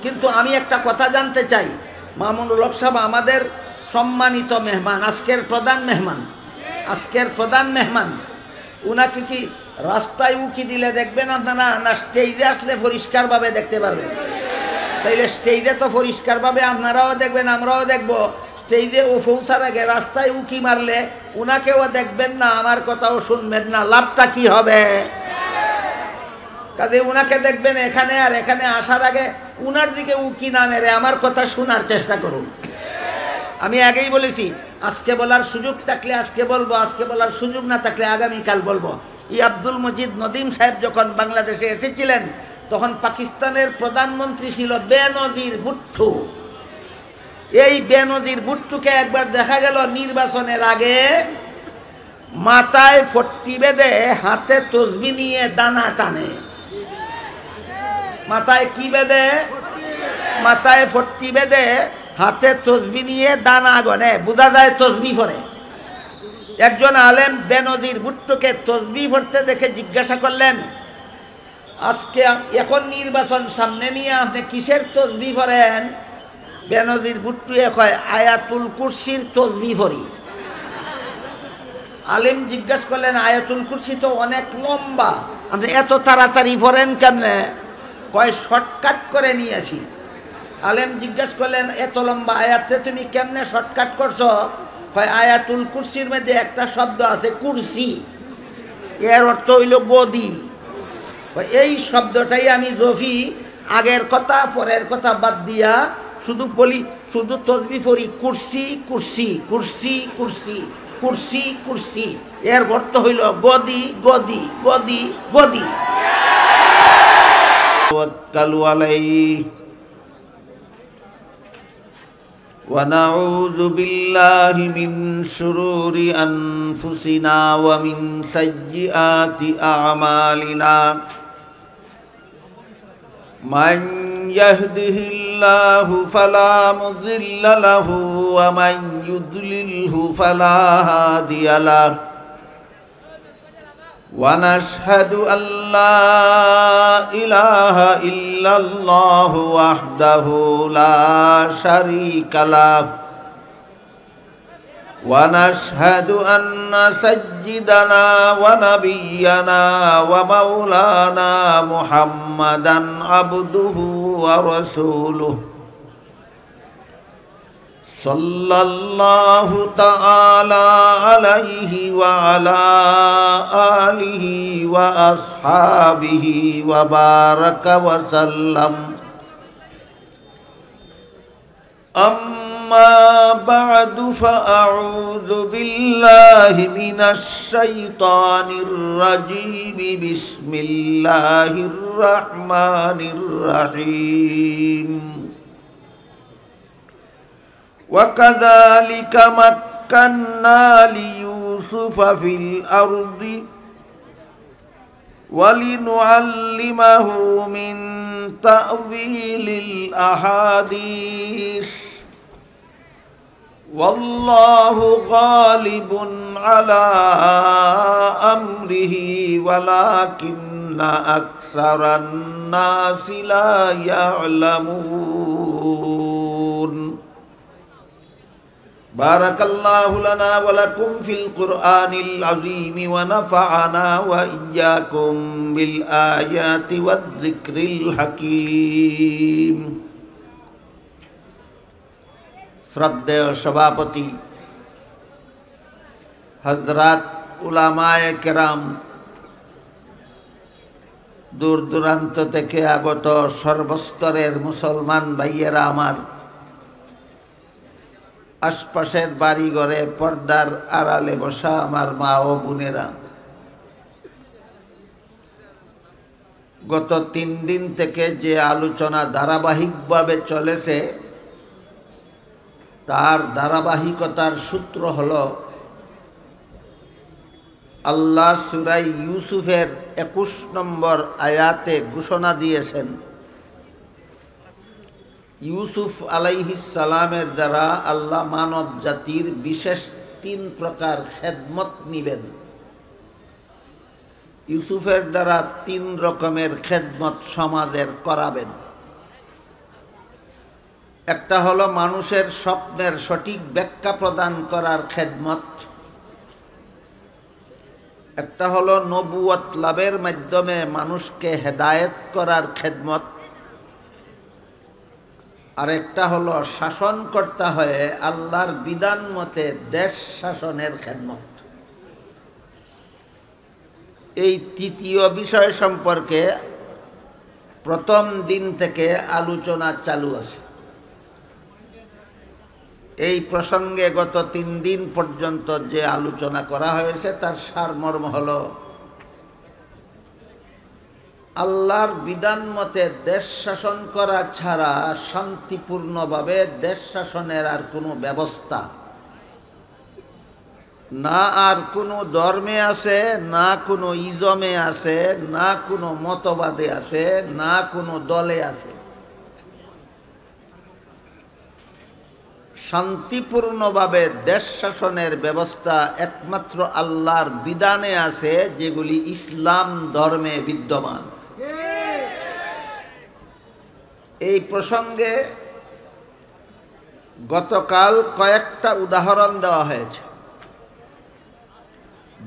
কিন্তু আমি একটা কথা জানতে চাই, মামুনুল হক সাহেব আমাদের সম্মানিত মেহমান, আজকের প্রধান মেহমান, উনাকে কি রাস্তায় উকি দিলে দেখবেন আপনারা, না স্টেজে আসলে পরিষ্কারভাবে দেখতে পারবেন? তাইলে স্টেজে তো পরিষ্কারভাবে আপনারাও দেখবেন, আমরাও দেখব। স্টেজে ও পৌঁছার আগে রাস্তায় উকি মারলে উনাকেও দেখবেন না, আমার কথাও শুনবেন না, লাভটা কি হবে? কাজে উনাকে দেখবেন এখানে, আর এখানে আসার আগে উনার দিকে উকি না মেরে আমার কথা শোনার চেষ্টা করুন। আমি আগেই বলেছি, আজকে বলার সুযোগ থাকলে আজকে বলবো, আজকে বলার সুযোগ না থাকলে আগামীকাল বলবো। এই আব্দুল মজিদ নদীম সাহেব যখন বাংলাদেশে এসেছিলেন তখন পাকিস্তানের প্রধানমন্ত্রী ছিল বেনজির ভুট্টো। এই বেনজির ভুট্টোকে একবার দেখা গেল নির্বাচনের আগে মাথায় ফট্টি বেঁধে হাতে তসবি নিয়ে দানা টানে। মাথায় কি বেঁধে? মাথায় ফট্টি বেঁধে হাতে তসবি নিয়ে দানা গনে, বোঝা যায় তসবি পড়ে। একজন আলেম বেনজির ভুট্টোকে তসবি পড়তে দেখে জিজ্ঞাসা করলেন, আজকে এখন নির্বাচন সামনে নিয়ে আপনি কিসের তসবি পড়েন? বেনজির ভুট্টো কয়, আয়াতুল কুরসির তসবি পড়ি। আলেম জিজ্ঞাসা করলেন, আয়াতুল কুরসি তো অনেক লম্বা, আপনি এত তাড়াতাড়ি পড়েন কেমনে? কয়, শর্টকাট করে নিয়েছি। আলেম জিজ্ঞাসা করলেন, এত লম্বা আয়াতে তুমি কেমনে শর্টকাট করছো? কয়, আয়াতুল কুরসির মধ্যে একটা শব্দ আছে কুরসি, এর অর্থ হইল গদি। এই শব্দটাই আমি রফি আগের কথা পরের কথা বাদ দিয়া শুধু বলি, শুধু তসবি পড়ি, কুরসি কুরসি কুরসি কুরসি কুরসি কুরসি, এর অর্থ হইল গদি গদি গদি গদি। তাওয়াক্কালু আলাইহি ওয়া নাউযু বিল্লাহি মিন শুরুরি আনফুসিনা ওয়া মিন সাইয়্যাতি আ'মালিনা। মান ইয়াহদিহিল্লাহু ফালা মুযিল্লা লাহু ওয়া মান ইউদ্লিলহু ফালা হাদিয়া লাহু। ওয়া নাশহাদু আল্লা ইলাহা ইল্লাল্লাহু ওয়াহদাহু লা শারীকা লাহু। ওয়া নাশহাদু আন্না সাইয়্যিদানা ওয়া নাবিয়্যানা ওয়া মাওলানা মুহাম্মাদান আবদুহু ওয়া রাসূলুহু সাল্লাল্লাহু তাআলা আলাইহি ওয়া আলা আলিহি ওয়া আসহাবিহি ওয়া বারাকা ওয়া সাল্লাম। আম্মা বা'দু ফাআউযু বিল্লাহি মিনাশ শাইতানির রাজীম। বিসমিল্লাহির রাহমানির রাহিম। وكذلك مكنا ليوسف في الأرض ولنعلمه من تأويل الأحاديث والله غالب على أمره ولكن أكثر الناس لا يعلمون. بارك الله لنا ولكم في القرآن العظيم ونفعنا وإياكم بالآيات والذكر الحكيم. শ্রদ্ধেয় সভাপতি, হযরত উলামায়ে কেরাম, দূর দূরান্ত থেকে আগত সর্বস্তরের মুসলমান ভাইয়েরা আমার, আশপাশের বাড়ি ঘরে পর্দার আড়ালে বসা আমার মা ও বোনেরা, গত 3 দিন থেকে যে আলোচনা ধারাবাহিকভাবে চলেছে তার ধারাবাহিকতার সূত্র হলো আল্লাহ সূরা ইউসুফের 21 নম্বর আয়াতে ঘোষণা দিয়েছেন ইউসুফ আলাইহিস সালামের দ্বারা আল্লাহ মানব জাতির বিশেষ 3 প্রকার খেদমত নিবেন। ইউসুফের দ্বারা 3 রকমের খেদমত সমাজের করাবেন। একটা হলো মানুষের স্বপ্নের সঠিক ব্যাখ্যা প্রদান করার খেদমত, একটা হলো নবুয়ত লাভের মাধ্যমে মানুষকে হেদায়েত করার খেদমত, আর একটা হলো শাসনকর্তা হয়ে আল্লাহর বিধান মতে দেশ শাসনের খেদমত। এই তৃতীয় বিষয় সম্পর্কে প্রথম দিন থেকে আলোচনা চালু আছে। এই প্রসঙ্গে গত 3 দিন পর্যন্ত যে আলোচনা করা হয়েছে তার সারমর্ম হল আল্লাহর বিধান মতে দেশ শাসন করা ছাড়া শান্তিপূর্ণভাবে দেশ শাসনের আর কোনো ব্যবস্থা না, আর কোনো ধর্মে আছে, না কোনো ইজমে আছে, না কোনো মতবাদে আছে, না কোনো দলে আছে। শান্তিপূর্ণভাবে দেশ শাসনের ব্যবস্থা একমাত্র আল্লাহর বিধানে আছে, যেগুলি ইসলাম ধর্মে বিদ্যমান। এই প্রসঙ্গে গতকাল কয়েকটা উদাহরণ দেওয়া হয়েছে।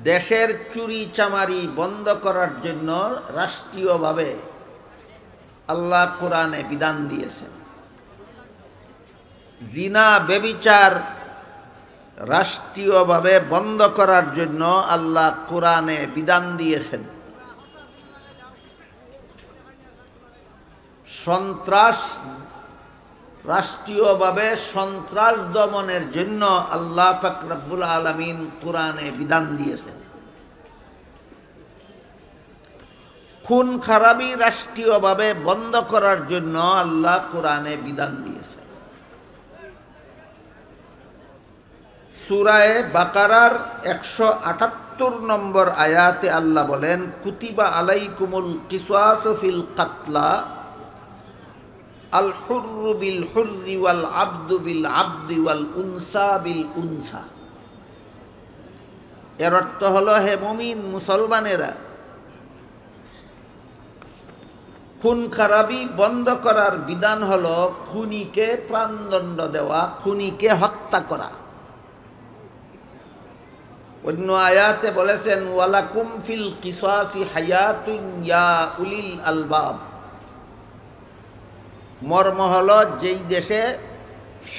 দেশের চুরি চামারি বন্ধ করার জন্য রাষ্ট্রীয়ভাবে আল্লাহ কোরআনে বিধান দিয়েছেন। জিনা ব্যভিচার রাষ্ট্রীয়ভাবে বন্ধ করার জন্য আল্লাহ কোরআনে বিধান দিয়েছেন। সন্ত্রাস রাষ্ট্রীয়ভাবে সন্ত্রাস দমনের জন্য আল্লাহ পাক রব্বুল আলামিন কোরআনে বিধান দিয়েছেন। খুন খারাপি রাষ্ট্রীয়ভাবে বন্ধ করার জন্য আল্লাহ কোরআনে বিধান দিয়েছেন। সূরা বাকারার 178 নম্বর আয়াতে আল্লাহ বলেন, কুতিবা আলাইকুমুল কিসাসু ফিল কাতলা আল হুররু বিল হুররি ওয়াল আবদু বিল আবদি ওয়াল উনসা বিল উনসা। এর অর্থ হলো, হে মুমিন মুসলমানেরা, খুন খারাপি বন্ধ করার বিধান হলো খুনিকে প্রাণদণ্ড দেওয়া, খুনিকে হত্যা করা। অন্য আয়াতে বলেছেন, ওয়ালাকুম ফিল কিসাসি হায়াতুন ইয়া উলিল আলবাব। মর্ম হলো, যেই দেশে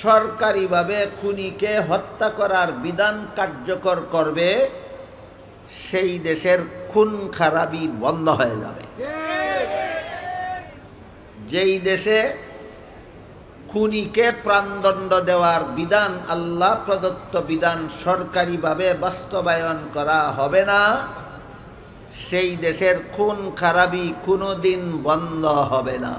সরকারিভাবে খুনিকে হত্যা করার বিধান কার্যকর করবে সেই দেশের খুন খারাপি বন্ধ হয়ে যাবে। যেই দেশে খুনিকে প্রাণদণ্ড দেওয়ার বিধান, আল্লাহ প্রদত্ত বিধান সরকারিভাবে বাস্তবায়ন করা হবে না, সেই দেশের খুন খারাপি কোনোদিন বন্ধ হবে না।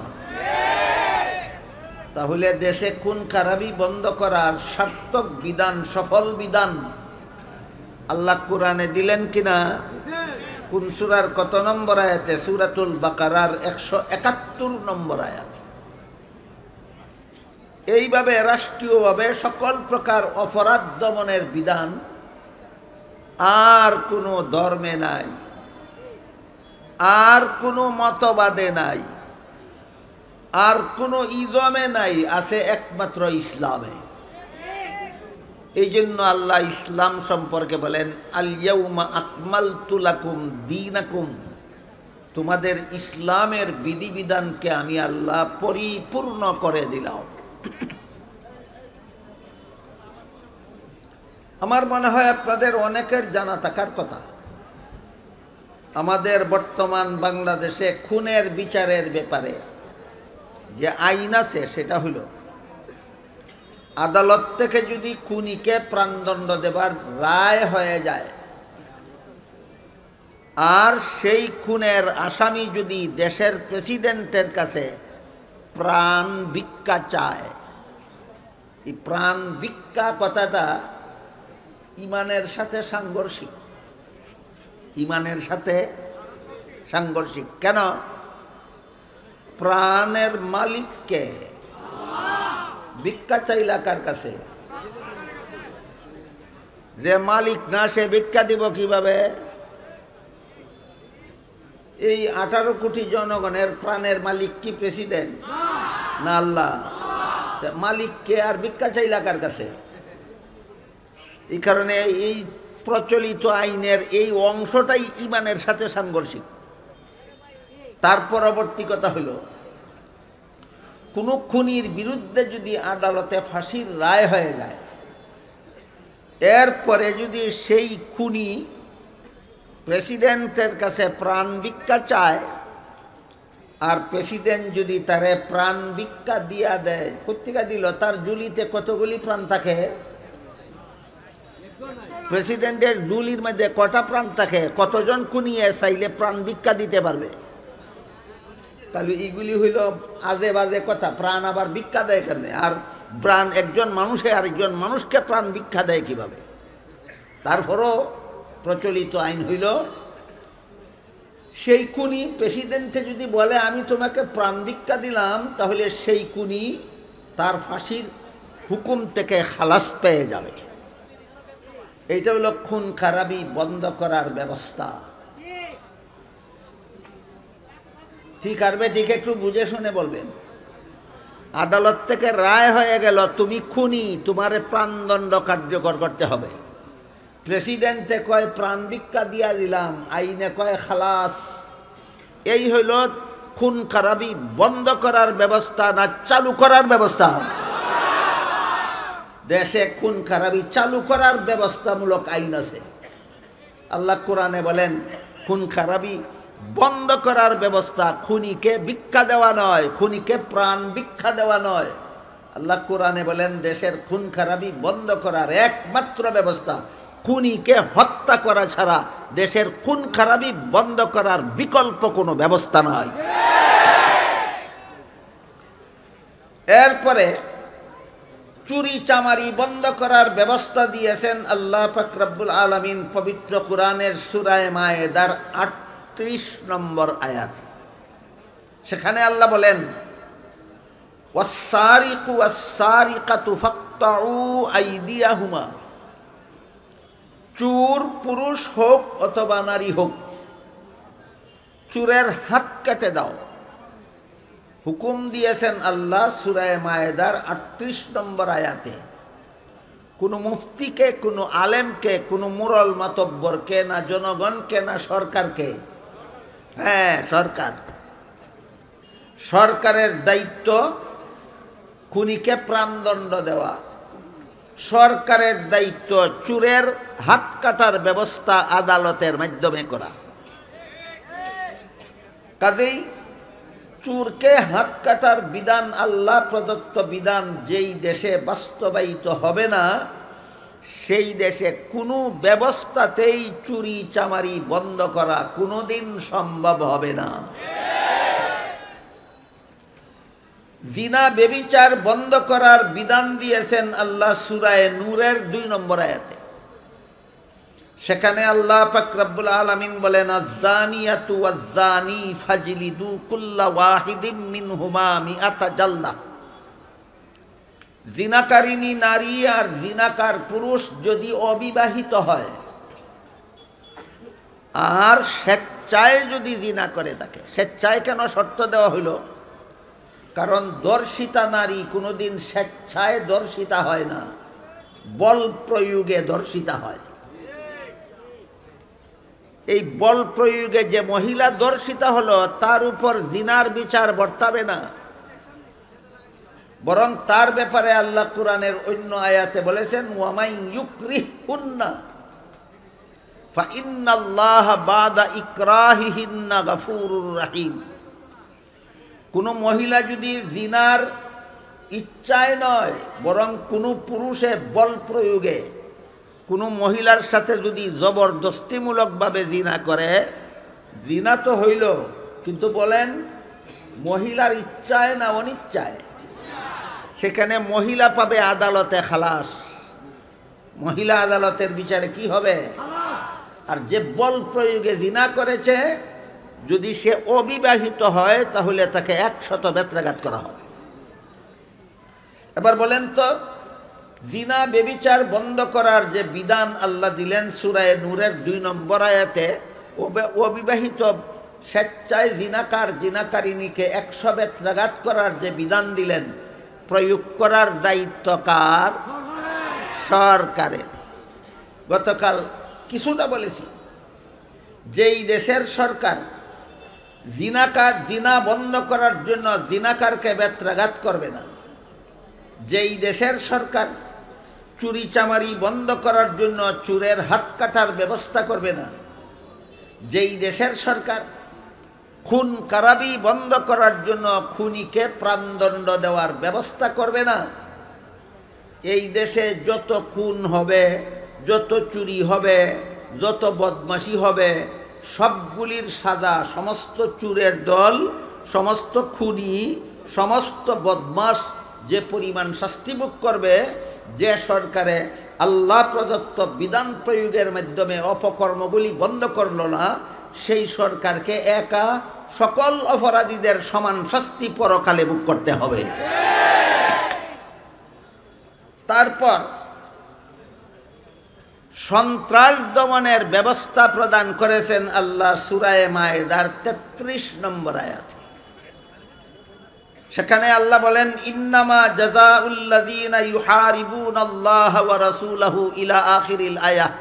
তাহলে দেশে খুন খারাপি বন্ধ করার সার্থক বিধান, সফল বিধান আল্লাহ কোরআনে দিলেন কিনা? কোন সূরার কত নম্বর আয়াতে? সূরাতুল বাকারার 171 নম্বর আয়াত। এইভাবে রাষ্ট্রীয়ভাবে সকল প্রকার অপরাধ দমনের বিধান আর কোনো ধর্মে নাই, আর কোনো মতবাদে নাই, আর কোনো ইজমে নাই, আছে একমাত্র ইসলামে। এই জন্য আল্লাহ ইসলাম সম্পর্কে বলেন, আল ইয়াউমা আকমালতু লাকুম দীনাকুম, তোমাদের ইসলামের বিধিবিধানকে আমি আল্লাহ পরিপূর্ণ করে দিলাম। আমার মনে হয় আপনাদের অনেকের জানা থাকার কথা, আমাদের বর্তমান বাংলাদেশে খুনের বিচারের ব্যাপারে যে আইন আছে সেটা হলো, আদালত থেকে যদি খুনিকে প্রাণদণ্ড দেবার রায় হয়ে যায় আর সেই খুনের আসামি যদি দেশের প্রেসিডেন্টের কাছে প্রাণ ভিক্ষা চায়, এই প্রাণ ভিক্ষা কথাটা ইমানের সাথে সাংঘর্ষিক। ইমানের সাথে সাংঘর্ষিক কেন? প্রাণের মালিককে ভিক্ষা চাইলা কার কাছে? যে মালিক না সে ভিক্ষা দিব কিভাবে? এই 18 কোটি জনগণের প্রাণের মালিক কি প্রেসিডেন্ট না আল্লাহ? মালিককে আর ভিক্ষা চাইলা কার কাছে? এই কারণে এই প্রচলিত আইনের এই অংশটাই ইমানের সাথে সাংঘর্ষিক। তার পরবর্তী কথা হলো, কোনো খুনির বিরুদ্ধে যদি আদালতে ফাঁসির রায় হয়ে যায়, এরপরে যদি সেই খুনি প্রেসিডেন্টের কাছে প্রাণ ভিক্ষা চায়, আর প্রেসিডেন্ট যদি তারে প্রাণ ভিক্ষা দিয়া দেয়, কোত্থেকে দিল? তার জুলিতে কতগুলি প্রাণ থাকে? প্রেসিডেন্টের জুলির মধ্যে কটা প্রাণ থাকে? কতজন খুনিয়ে চাইলে প্রাণ ভিক্ষা দিতে পারবে? তাহলে এইগুলি হইল আজে বাজে কথা। প্রাণ আবার ভিক্ষা দেয় কেন? আর প্রাণ একজন মানুষে আরেকজন মানুষকে প্রাণ ভিক্ষা দেয় কিভাবে? তারপরও প্রচলিত আইন হইল, সেই খুনি প্রেসিডেন্টে যদি বলে আমি তোমাকে প্রাণ ভিক্ষা দিলাম, তাহলে সেই খুনি তার ফাঁসির হুকুম থেকে খালাস পেয়ে যাবে। এইটা হলো খুন খারাপি বন্ধ করার ব্যবস্থা। ঠিক আরবে ঠিক একটু বুঝে শুনে বলবেন। আদালত থেকে রায় হয়ে গেল তুমি খুনি, তোমারে প্রাণদণ্ড কার্যকর করতে হবে। প্রেসিডেন্টে কয় প্রাণ ভিক্ষা দিয়া দিলাম, আইনে কয় খালাস। এই হইল খুন খারাপি বন্ধ করার ব্যবস্থা না চালু করার ব্যবস্থা? দেশে খুন খারাপি চালু করার ব্যবস্থামূলক আইন আছে। আল্লাহ কোরআনে বলেন খুন খারাপি বন্ধ করার ব্যবস্থা, খুনিকে ভিক্ষা দেওয়া নয়, খুনিকে প্রাণ ভিক্ষা দেওয়া নয়। আল্লাহ কোরআনে বলেন দেশের খুন খারাপি বন্ধ করার একমাত্র ব্যবস্থা খুনিকে হত্যা করা ছাড়া দেশের খুন খারাপি বন্ধ করার বিকল্প কোনো ব্যবস্থা নয়। এরপরে চুরি চামারি বন্ধ করার ব্যবস্থা দিয়েছেন আল্লাহ পাক রব্বুল আলামিন পবিত্র কোরআনের সূরা মায়েদার ৩৮ নম্বর আয়াত। সেখানে আল্লাহ বলেন ওয়াস-সারিকু ওয়াস-সারিকাতু ফাকতাউ আইদিয়াহুমা, চোর পুরুষ হোক অথবা নারী হোক, চোরের হাত কেটে দাও। হুকুম দিয়েছেন আল্লাহ সূরা মায়েদার ৩৮ নম্বর আয়াতে। কোনো মুফতিকে, কোনো আলেমকে, কোনো মুরল মাতব্বরকে, না জনগণকে, না সরকারকে। হ্যাঁ, সরকারের দায়িত্ব খুনিকে প্রাণদণ্ড দেওয়া। সরকারের দায়িত্ব চোরের হাত কাটার ব্যবস্থা আদালতের মাধ্যমে করা। কাজেই চোরকে হাত কাটার বিধান আল্লাহ প্রদত্ত বিধান যেই দেশে বাস্তবায়িত হবে না, সেই দেশে কোনো ব্যবস্থাতেই চুরি চামারি বন্ধ করা কোনোদিন সম্ভব হবে না। জিনা ব্যভিচার বন্ধ করার বিধান দিয়েছেন আল্লাহ সূরা নূরের ২ নম্বর আয়াতে। সেখানে আল্লাহ পাক রব্বুল আলামিন বলেন আয-যানিয়াতু ওয়াজ-যানি ফাজলিদু কুল্লা ওয়াহিদিম মিনহুমা মিআতা জালদা। জিনাকারিনী নারী আর জিনাকার পুরুষ যদি অবিবাহিত হয় আর স্বেচ্ছায় যদি জিনা করে থাকে, স্বেচ্ছায় কেন শর্ত দেওয়া হইল? কারণ দর্শিতা নারী কোনোদিন স্বেচ্ছায় দর্শিতা হয় না, বল প্রয়োগে দর্শিতা হয়। এই বল প্রয়োগে যে মহিলা দর্শিতা হলো তার উপর জিনার বিচার বর্তাবে না, বরং তার ব্যাপারে আল্লাহ কোরআনের অন্য আয়াতে বলেছেন ওয়ামাই ইউকরিহুন্না ফাইন্নাল্লাহা বাদা ইকরাহিহিন্না গফুরুর রহিম। কোনো মহিলা যদি জিনার ইচ্ছায় নয়, বরং কোনো পুরুষে বল প্রয়োগে কোনো মহিলার সাথে যদি জবরদস্তিমূলকভাবে জিনা করে, জিনা তো হইল, কিন্তু বলেন মহিলার ইচ্ছায় না অনিচ্ছায়, সেখানে মহিলা পাবে আদালতে খালাস। মহিলা আদালতের বিচারে কি হবে? আর যে বল প্রয়োগে জিনা করেছে, যদি সে অবিবাহিত হয় তাহলে তাকে ১০০ বেত্রাঘাত করা হবে। এবার বলেন তো, জিনা ব্যভিচার বন্ধ করার যে বিধান আল্লাহ দিলেন সূরা নূরের ২ নম্বর আয়াতে, অবিবাহিত স্বেচ্ছায় জিনাকার জিনাকারিনীকে ১০০ বেত্রাঘাত করার যে বিধান দিলেন, প্রয়োগ করার দায়িত্ব কার? সরকারের। গতকাল কিছুটা বলেছি, যেই দেশের সরকার জিনা বন্ধ করার জন্য জিনাকারকে বেত্রাঘাত করবে না, যেই দেশের সরকার চুরি চামারি বন্ধ করার জন্য চোরের হাত কাটার ব্যবস্থা করবে না, যেই দেশের সরকার খুন কারাবি বন্ধ করার জন্য খুনিকে প্রাণদণ্ড দেওয়ার ব্যবস্থা করবে না, এই দেশে যত খুন হবে, যত চুরি হবে, যত বদমাশি হবে, সবগুলির সাজা সমস্ত চোরের দল, সমস্ত খুনি, সমস্ত বদমাশ যে পরিমাণ শাস্তি ভোগ করবে, যে সরকারে আল্লাহ প্রদত্ত বিধান প্রয়োগের মাধ্যমে অপকর্মগুলি বন্ধ করল না, সেই সরকারকে একা সকল অপরাধীদের সমান শাস্তি পরকালে ভোগ করতে হবে। তারপর সন্ত্রাস দমনের ব্যবস্থা প্রদান করেছেন আল্লাহ সূরা মায়েদার 33 নম্বর আয়াত। সেখানে আল্লাহ বলেন, ইন্নামা জাযাউল্লাযীনা ইউহারিবুনাল্লাহ ওয়া রাসূলাহু ইলা আখিরিল আয়াত।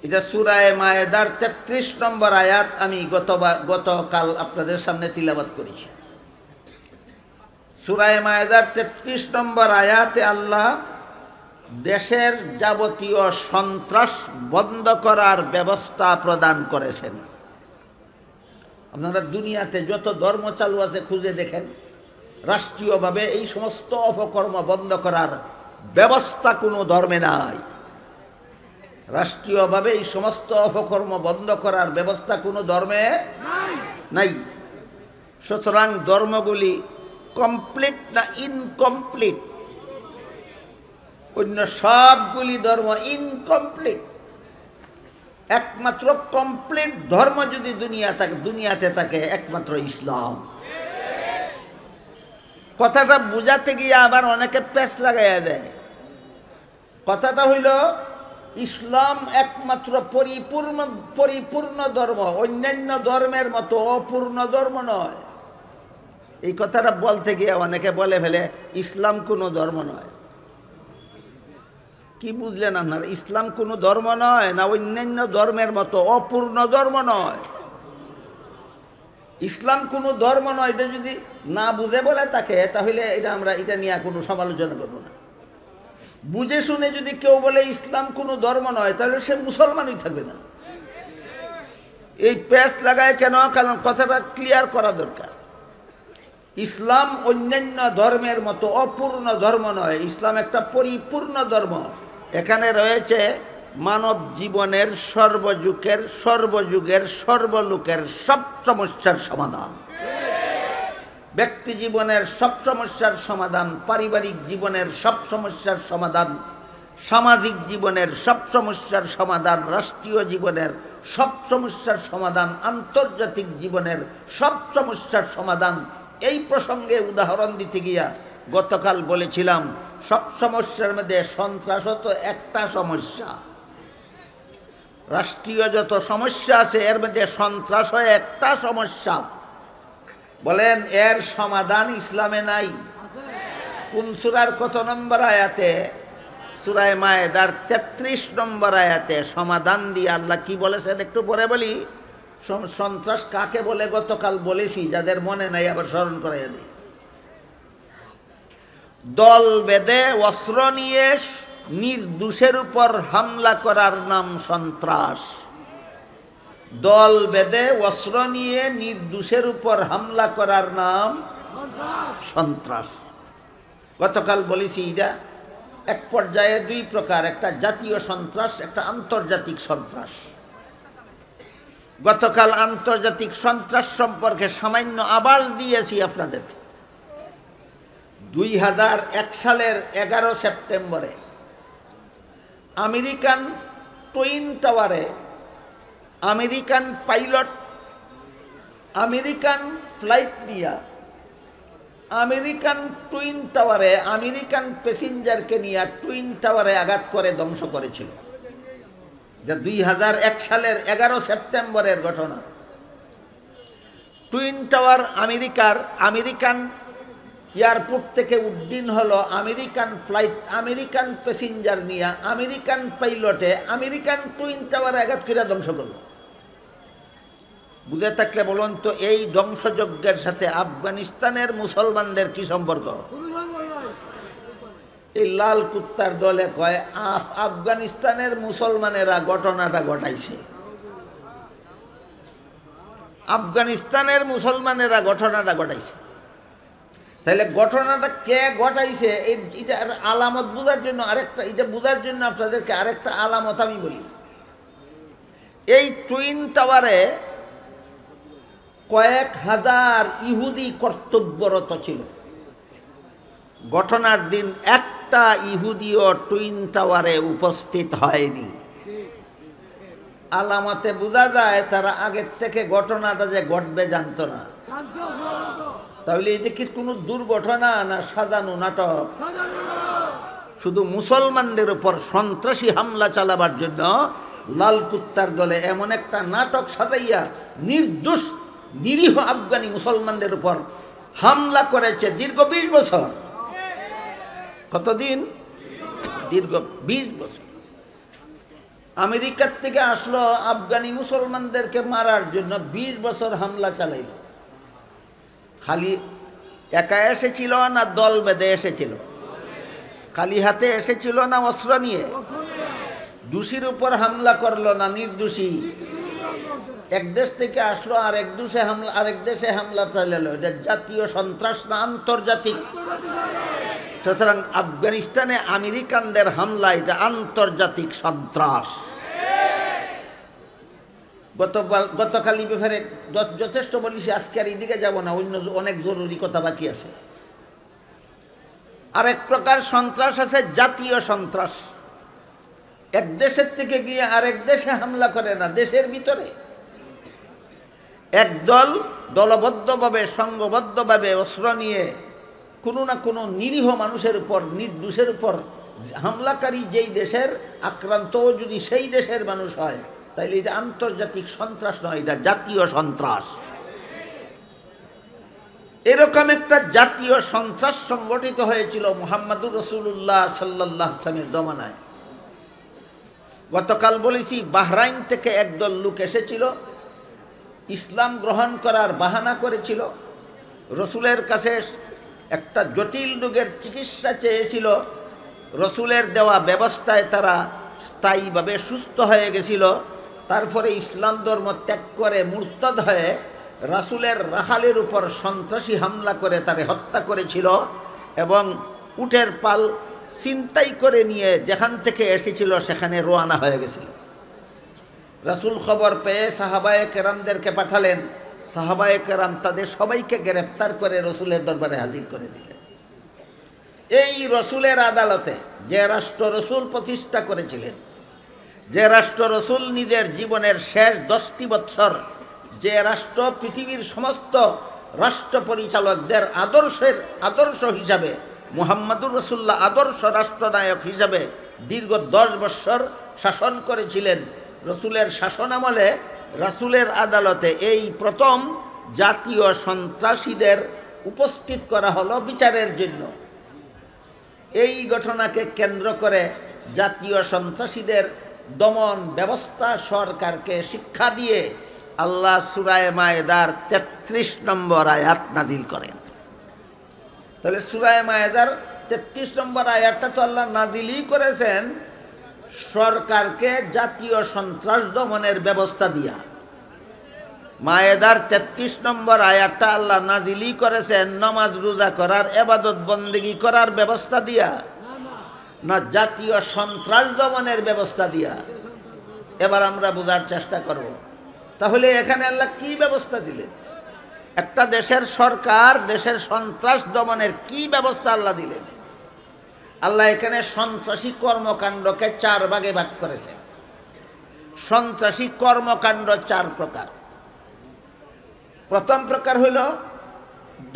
এটা সূরা মায়েদার 33 নম্বর আয়াত। আমি গতকাল আপনাদের সামনে তিলাওয়াত করেছি। সূরা মায়েদার 33 নম্বর আয়াতে আল্লাহ দেশের যাবতীয় সন্ত্রাস বন্ধ করার ব্যবস্থা প্রদান করেছেন। আপনারা দুনিয়াতে যত ধর্ম চালু আছে খুঁজে দেখেন, রাষ্ট্রীয়ভাবে এই সমস্ত অপকর্ম বন্ধ করার ব্যবস্থা কোনো ধর্মে নাই। রাষ্ট্রীয়ভাবে এই সমস্ত অপকর্ম বন্ধ করার ব্যবস্থা কোনো ধর্মে নাই। সুতরাং ধর্মগুলি কমপ্লিট না ইনকমপ্লিট? অন্য সবগুলি ধর্ম ইনকমপ্লিট। একমাত্র কমপ্লিট ধর্ম যদি দুনিয়াতে থাকে একমাত্র ইসলাম। কথাটা বুঝাতে গিয়ে আবার অনেকে পেঁচ লাগাইয়া দেয়। কথাটা হইল, ইসলাম একমাত্র পরিপূর্ণ ধর্ম, অন্যান্য ধর্মের মতো অপূর্ণ ধর্ম নয়। এই কথাটা বলতে গিয়ে অনেকে বলে ফেলে ইসলাম কোনো ধর্ম নয়। কি বুঝলেন আপনারা? ইসলাম কোনো ধর্ম নয়, না অন্যান্য ধর্মের মতো অপূর্ণ ধর্ম নয়। ইসলাম কোনো ধর্ম নয়, এটা যদি না বুঝে বলে তাকে, তাহলে এটা নিয়ে কোনো সমালোচনা করব না। বুঝে শুনে যদি কেউ বলে ইসলাম কোনো ধর্ম নয়, তাহলে সে মুসলমানই থাকবে না। এই প্যাচ লাগায় কেন? কারণ কথাটা ক্লিয়ার করা দরকার। ইসলাম অন্যান্য ধর্মের মতো অপূর্ণ ধর্ম নয়, ইসলাম একটা পরিপূর্ণ ধর্ম। এখানে রয়েছে মানব জীবনের সর্বযুগের সর্বলোকের সব সমস্যার সমাধান। ব্যক্তি জীবনের সব সমস্যার সমাধান, পারিবারিক জীবনের সব সমস্যার সমাধান, সামাজিক জীবনের সব সমস্যার সমাধান, রাষ্ট্রীয় জীবনের সব সমস্যার সমাধান, আন্তর্জাতিক জীবনের সব সমস্যার সমাধান। এই প্রসঙ্গে উদাহরণ দিতে গিয়া গতকাল বলেছিলাম, সব সমস্যার মধ্যে সন্ত্রাসও তো একটা সমস্যা। রাষ্ট্রীয় যত সমস্যা আছে এর মধ্যে সন্ত্রাসও একটা সমস্যা। বলেন, এর সমাধান ইসলামে নাই? কোন সূরার কত নম্বর আয়াতে? সূরা মায়েদার 33 নম্বর আয়াতে সমাধান দিয়ে আল্লাহ কি বলেছেন একটু পরে বলি। সন্ত্রাস কাকে বলে গতকাল বলেছি, যাদের মনে নাই আবার স্মরণ করাইয়া দিই। দল বেঁধে অস্ত্র নিয়ে নির্দোষের উপর হামলা করার নাম সন্ত্রাস। দল বেঁধে অস্ত্র নিয়ে নির্দোষের উপর হামলা করার নাম সন্ত্রাস। গতকাল বলেছি এটা এক পর্যায়ে দুই প্রকার, একটা জাতীয় সন্ত্রাস, একটা আন্তর্জাতিক সন্ত্রাস। গতকাল আন্তর্জাতিক সন্ত্রাস সম্পর্কে সামান্য আভাস দিয়েছি আপনাদের। 2001 সালের 11 সেপ্টেম্বরে আমেরিকান টুইন টাওয়ারে আমেরিকান পাইলট আমেরিকান ফ্লাইট নিয়ে আমেরিকান টুইন টাওয়ারে আমেরিকান প্যাসেঞ্জারকে নিয়ে টুইন টাওয়ারে আঘাত করে ধ্বংস করেছিল। যা 2001 সালের 11 সেপ্টেম্বরের ঘটনা। টুইন টাওয়ার আমেরিকান এয়ারপোর্ট থেকে উড্ডীন হলো আমেরিকান ফ্লাইট, আমেরিকান প্যাসেঞ্জার নিয়ে, আমেরিকান পাইলটে আমেরিকান টুইন টাওয়ার আঘাত করে ধ্বংস করল। বুঝে থাকলে বলুন তো, এই ধ্বংসযজ্ঞের সাথে আফগানিস্তানের মুসলমানদের কি সম্পর্ক? এই লাল কুত্তার দলে কয় আফগানিস্তানের মুসলমানেরা ঘটনাটা ঘটাইছে, আফগানিস্তানের মুসলমানেরা ঘটনাটা ঘটাইছে। তাহলে ঘটনাটা কে ঘটাইছে এটার আলামত বোঝার জন্য আরেকটা, এটা বোঝার জন্য আপনাদেরকে আরেকটা আলামত আমি বলি। এই টুইন টাওয়ারে কয়েক হাজার ইহুদি কর্তব্যরত ছিল। ঘটনার দিন একটা ইহুদিও টুইন টাওয়ারে উপস্থিত হয়নি। আলামতে বোঝা যায় তারা আগের থেকে ঘটনাটা যে ঘটবে জানতো না। তাহলে এটা কি কোনো দুর্ঘটনা না সাজানো নাটক? শুধু মুসলমানদের উপর সন্ত্রাসী হামলা চালাবার জন্য লাল কুত্তার দলে এমন একটা নাটক সাজাইয়া নির্দোষ নিরীহ আফগানি মুসলমানদের উপর হামলা করেছে দীর্ঘ 20 বছর। কতদিন? দীর্ঘ 20 বছর। আমেরিকার থেকে আসলো আফগানি মুসলমানদেরকে মারার জন্য, 20 বছর হামলা চালাইল। খালি একা এসেছিল না দল বেঁধে এসেছিল? খালি হাতে এসেছিল না অস্ত্র নিয়ে? দোষীর উপর হামলা করলো না নির্দোষী? এক দেশ থেকে আসলো আর আরেক দেশে হামলা চালালো। এটা জাতীয় সন্ত্রাস না আন্তর্জাতিক? সুতরাং আফগানিস্তানে আমেরিকানদের হামলা এটা আন্তর্জাতিক সন্ত্রাস। গতকালই ব্যাপারে যথেষ্ট বলেছি, আজকে আর এদিকে যাব না, অন্য অনেক জরুরি কথা বাকি আছে। আরেক প্রকার সন্ত্রাস আছে জাতীয় সন্ত্রাস। এক দেশের থেকে গিয়ে আরেক দেশে হামলা করে না, দেশের ভিতরে একদল দলবদ্ধভাবে সংঘবদ্ধভাবে অস্ত্র নিয়ে কোনো না কোনো নিরীহ মানুষের উপর, নির্দোষের উপর হামলাকারী যেই দেশের আক্রান্ত যদি সেই দেশের মানুষ হয়, তাইলে এটা আন্তর্জাতিক সন্ত্রাস নয়, এটা জাতীয় সন্ত্রাস। এরকম একটা জাতীয় সন্ত্রাস সংগঠিত হয়েছিল মুহাম্মদুর রাসূলুল্লাহ সাল্লাল্লাহু আলাইহি ওয়াসাল্লামের জমানায়। গতকাল বলেছি, বাহরাইন থেকে একদল লোক এসেছিল, ইসলাম গ্রহণ করার বাহানা করেছিল, রসুলের কাছে একটা জটিল রোগের চিকিৎসা চেয়েছিল। রসুলের দেওয়া ব্যবস্থায় তারা স্থায়ীভাবে সুস্থ হয়ে গেছিল। তারপরে ইসলাম ধর্ম ত্যাগ করে মুরতাদ হয়ে রাসূলের রাখালের উপর সন্ত্রাসী হামলা করে তারে হত্যা করেছিল এবং উটের পাল ছিনতাই করে নিয়ে যেখান থেকে এসেছিল সেখানে রওনা হয়ে গেছিল। রাসূল খবর পেয়ে সাহাবায়ে কেরামদেরকে পাঠালেন। সাহাবায়ে কেরাম তাদের সবাইকে গ্রেফতার করে রসুলের দরবারে হাজির করে দিলেন। এই রসুলের আদালতে যে রাষ্ট্র রসুল প্রতিষ্ঠা করেছিলেন, যে রাষ্ট্র রসুল নিজের জীবনের শেষ 10টি বৎসর, যে রাষ্ট্র পৃথিবীর সমস্ত রাষ্ট্র পরিচালকদের আদর্শ হিসাবে, মুহাম্মদুর রাসূলুল্লাহ আদর্শ রাষ্ট্রনায়ক হিসাবে দীর্ঘ 10 বৎসর শাসন করেছিলেন, রসুলের শাসনামলে রাসূলের আদালতে এই প্রথম জাতীয় সন্ত্রাসীদের উপস্থিত করা হলো বিচারের জন্য। এই ঘটনাকে কেন্দ্র করে জাতীয় সন্ত্রাসীদের দমন ব্যবস্থা সরকারকে শিক্ষা দিয়ে আল্লাহ সূরা মায়েদার 33 নম্বর আয়াত নাজিল করেন। তাহলে সূরা মায়েদার 33 নম্বর আয়াতটা তো আল্লাহ নাজিলই করেছেন সরকারকে জাতীয় সন্ত্রাস দমনের ব্যবস্থা দিয়া। মায়েদার 33 নম্বর আয়াতটা আল্লাহ নাজিলই করেছেন নামাজ রোজা করার, ইবাদত বন্দেগী করার ব্যবস্থা দিয়া, না জাতীয় সন্ত্রাস দমনের ব্যবস্থা দিয়া? এবার আমরা বোঝার চেষ্টা করব। তাহলে এখানে আল্লাহ কি ব্যবস্থা দিলেন? একটা দেশের সরকার, দেশের সন্ত্রাস দমনের কি ব্যবস্থা আল্লাহ দিলেন? আল্লাহ এখানে সন্ত্রাসী কর্মকাণ্ডকে 4 ভাগে ভাগ করেছেন। সন্ত্রাসী কর্মকাণ্ড 4 প্রকার। প্রথম প্রকার হইল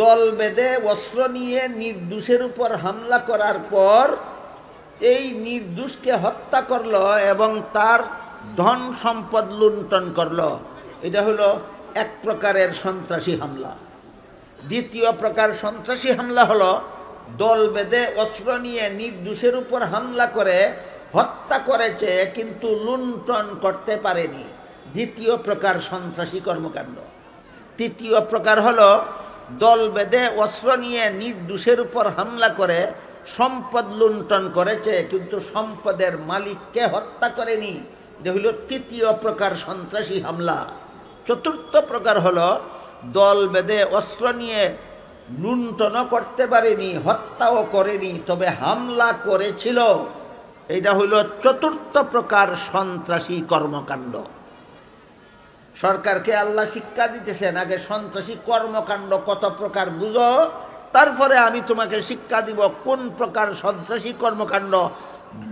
দল বেঁধে অস্ত্র নিয়ে নির্দোষের উপর হামলা করার পর এই নির্দোষকে হত্যা করলো এবং তার ধন সম্পদ লুণ্ঠন করলো। এটা হলো এক প্রকারের সন্ত্রাসী হামলা। দ্বিতীয় প্রকার সন্ত্রাসী হামলা হলো দল বেঁধে অস্ত্র নিয়ে নির্দোষের উপর হামলা করে হত্যা করেছে কিন্তু লুণ্ঠন করতে পারেনি, দ্বিতীয় প্রকার সন্ত্রাসী কর্মকাণ্ড। তৃতীয় প্রকার হলো দল বেঁধে অস্ত্র নিয়ে নির্দোষের উপর হামলা করে সম্পদ লুণ্ঠন করেছে কিন্তু সম্পদের মালিককে হত্যা করেনি, এটা হইল তৃতীয় প্রকার সন্ত্রাসী হামলা। চতুর্থ প্রকার হলো দল বেঁধে অস্ত্র নিয়ে লুণ্ঠনও করতে পারেনি, হত্যাও করেনি, তবে হামলা করেছিল, এটা হইল চতুর্থ প্রকার সন্ত্রাসী কর্মকাণ্ড। সরকারকে আল্লাহ শিক্ষা দিতেছেন, আগে সন্ত্রাসী কর্মকাণ্ড কত প্রকার বুঝো, তারপরে আমি তোমাকে শিক্ষা দিব কোন প্রকার সন্ত্রাসী কর্মকাণ্ড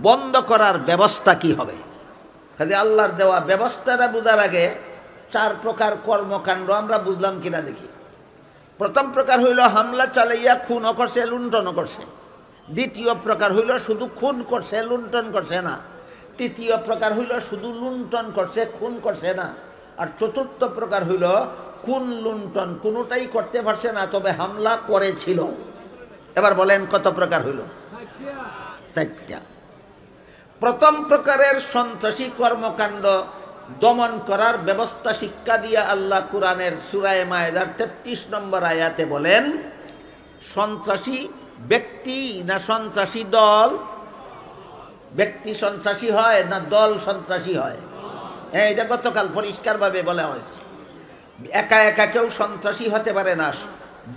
বন্ধ করার ব্যবস্থা কি হবে। কাজে আল্লাহর দেওয়া ব্যবস্থাটা বোঝার আগে চার প্রকার কর্মকাণ্ড আমরা বুঝলাম কিনা দেখি। প্রথম প্রকার হইল হামলা চালাইয়া খুনও করছে, লুণ্ঠনও করছে। দ্বিতীয় প্রকার হইল শুধু খুন করছে, লুণ্ঠন করছে না। তৃতীয় প্রকার হইল শুধু লুণ্ঠন করছে, খুন করছে না। আর চতুর্থ প্রকার হইল খুন লুণ্ঠন কোনোটাই করতে পারছে না, তবে হামলা করেছিল। এবার বলেন কত প্রকার হইল? চারটা। প্রথম প্রকারের সন্ত্রাসী কর্মকাণ্ড দমন করার ব্যবস্থা শিক্ষা দিয়া আল্লাহ কুরআনের সূরা মায়েদার 33 নম্বর আয়াতে বলেন, সন্ত্রাসী ব্যক্তি না সন্ত্রাসী দল? ব্যক্তি সন্ত্রাসী হয় না দল সন্ত্রাসী হয়? এটা গতকাল পরিষ্কারভাবে বলা হয়েছে। একা একা কেউ সন্ত্রাসী হতে পারে না,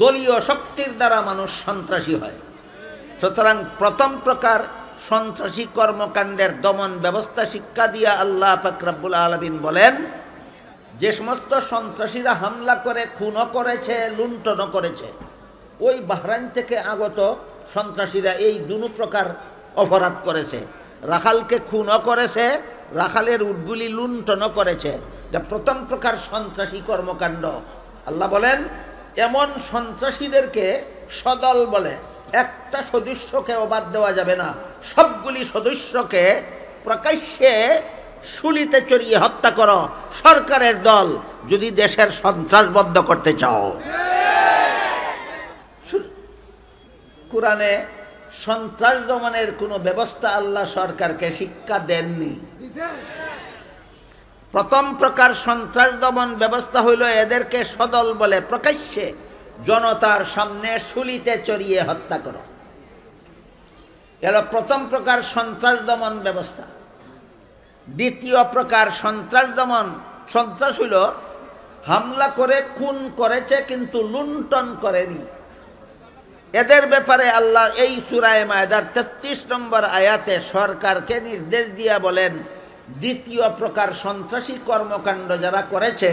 দলীয় শক্তির দ্বারা মানুষ সন্ত্রাসী হয়। সুতরাং প্রথম প্রকার সন্ত্রাসী কর্মকাণ্ডের দমন ব্যবস্থা শিক্ষা দিয়া আল্লাহ পাক রব্বুল আলামিন বলেন, যে সমস্ত সন্ত্রাসীরা হামলা করে খুনও করেছে, লুণ্ঠনও করেছে, ওই বাহরাইন থেকে আগত সন্ত্রাসীরা এই দুই প্রকার অপরাধ করেছে। রাখালকে খুনও করেছে, রাখালের উটগুলি লুণ্ঠনও করেছে। এটা প্রথম প্রকার সন্ত্রাসী কর্মকাণ্ড। আল্লাহ বলেন, এমন সন্ত্রাসীদেরকে সদল বলে, একটা সদস্যকে বাদ দেওয়া যাবে না, সবগুলি সদস্যকে প্রকাশ্যে শুলিতে চড়িয়ে হত্যা করো, সরকারের দল, যদি দেশের সন্ত্রাস বন্ধ করতে চাও। কুরআনে সন্ত্রাস দমনের কোনো ব্যবস্থা আল্লাহ সরকারকে শিক্ষা দেননি। প্রথম প্রকার সন্ত্রাস দমন ব্যবস্থা হইল এদেরকে সদল বলে প্রকাশ্যে জনতার সামনে শুলিতে চড়িয়ে হত্যা করো। এলো প্রথম প্রকার সন্ত্রাস দমন ব্যবস্থা। দ্বিতীয় প্রকার সন্ত্রাস দমন সন্ত্রাস হইল হামলা করে খুন করেছে কিন্তু লুণ্ঠন করেনি। এদের ব্যাপারে আল্লাহ এই সূরা মায়েদার 33 নম্বর আয়াতে সরকারকে নির্দেশ দিয়া বলেন, দ্বিতীয় প্রকার সন্ত্রাসী কর্মকাণ্ড যারা করেছে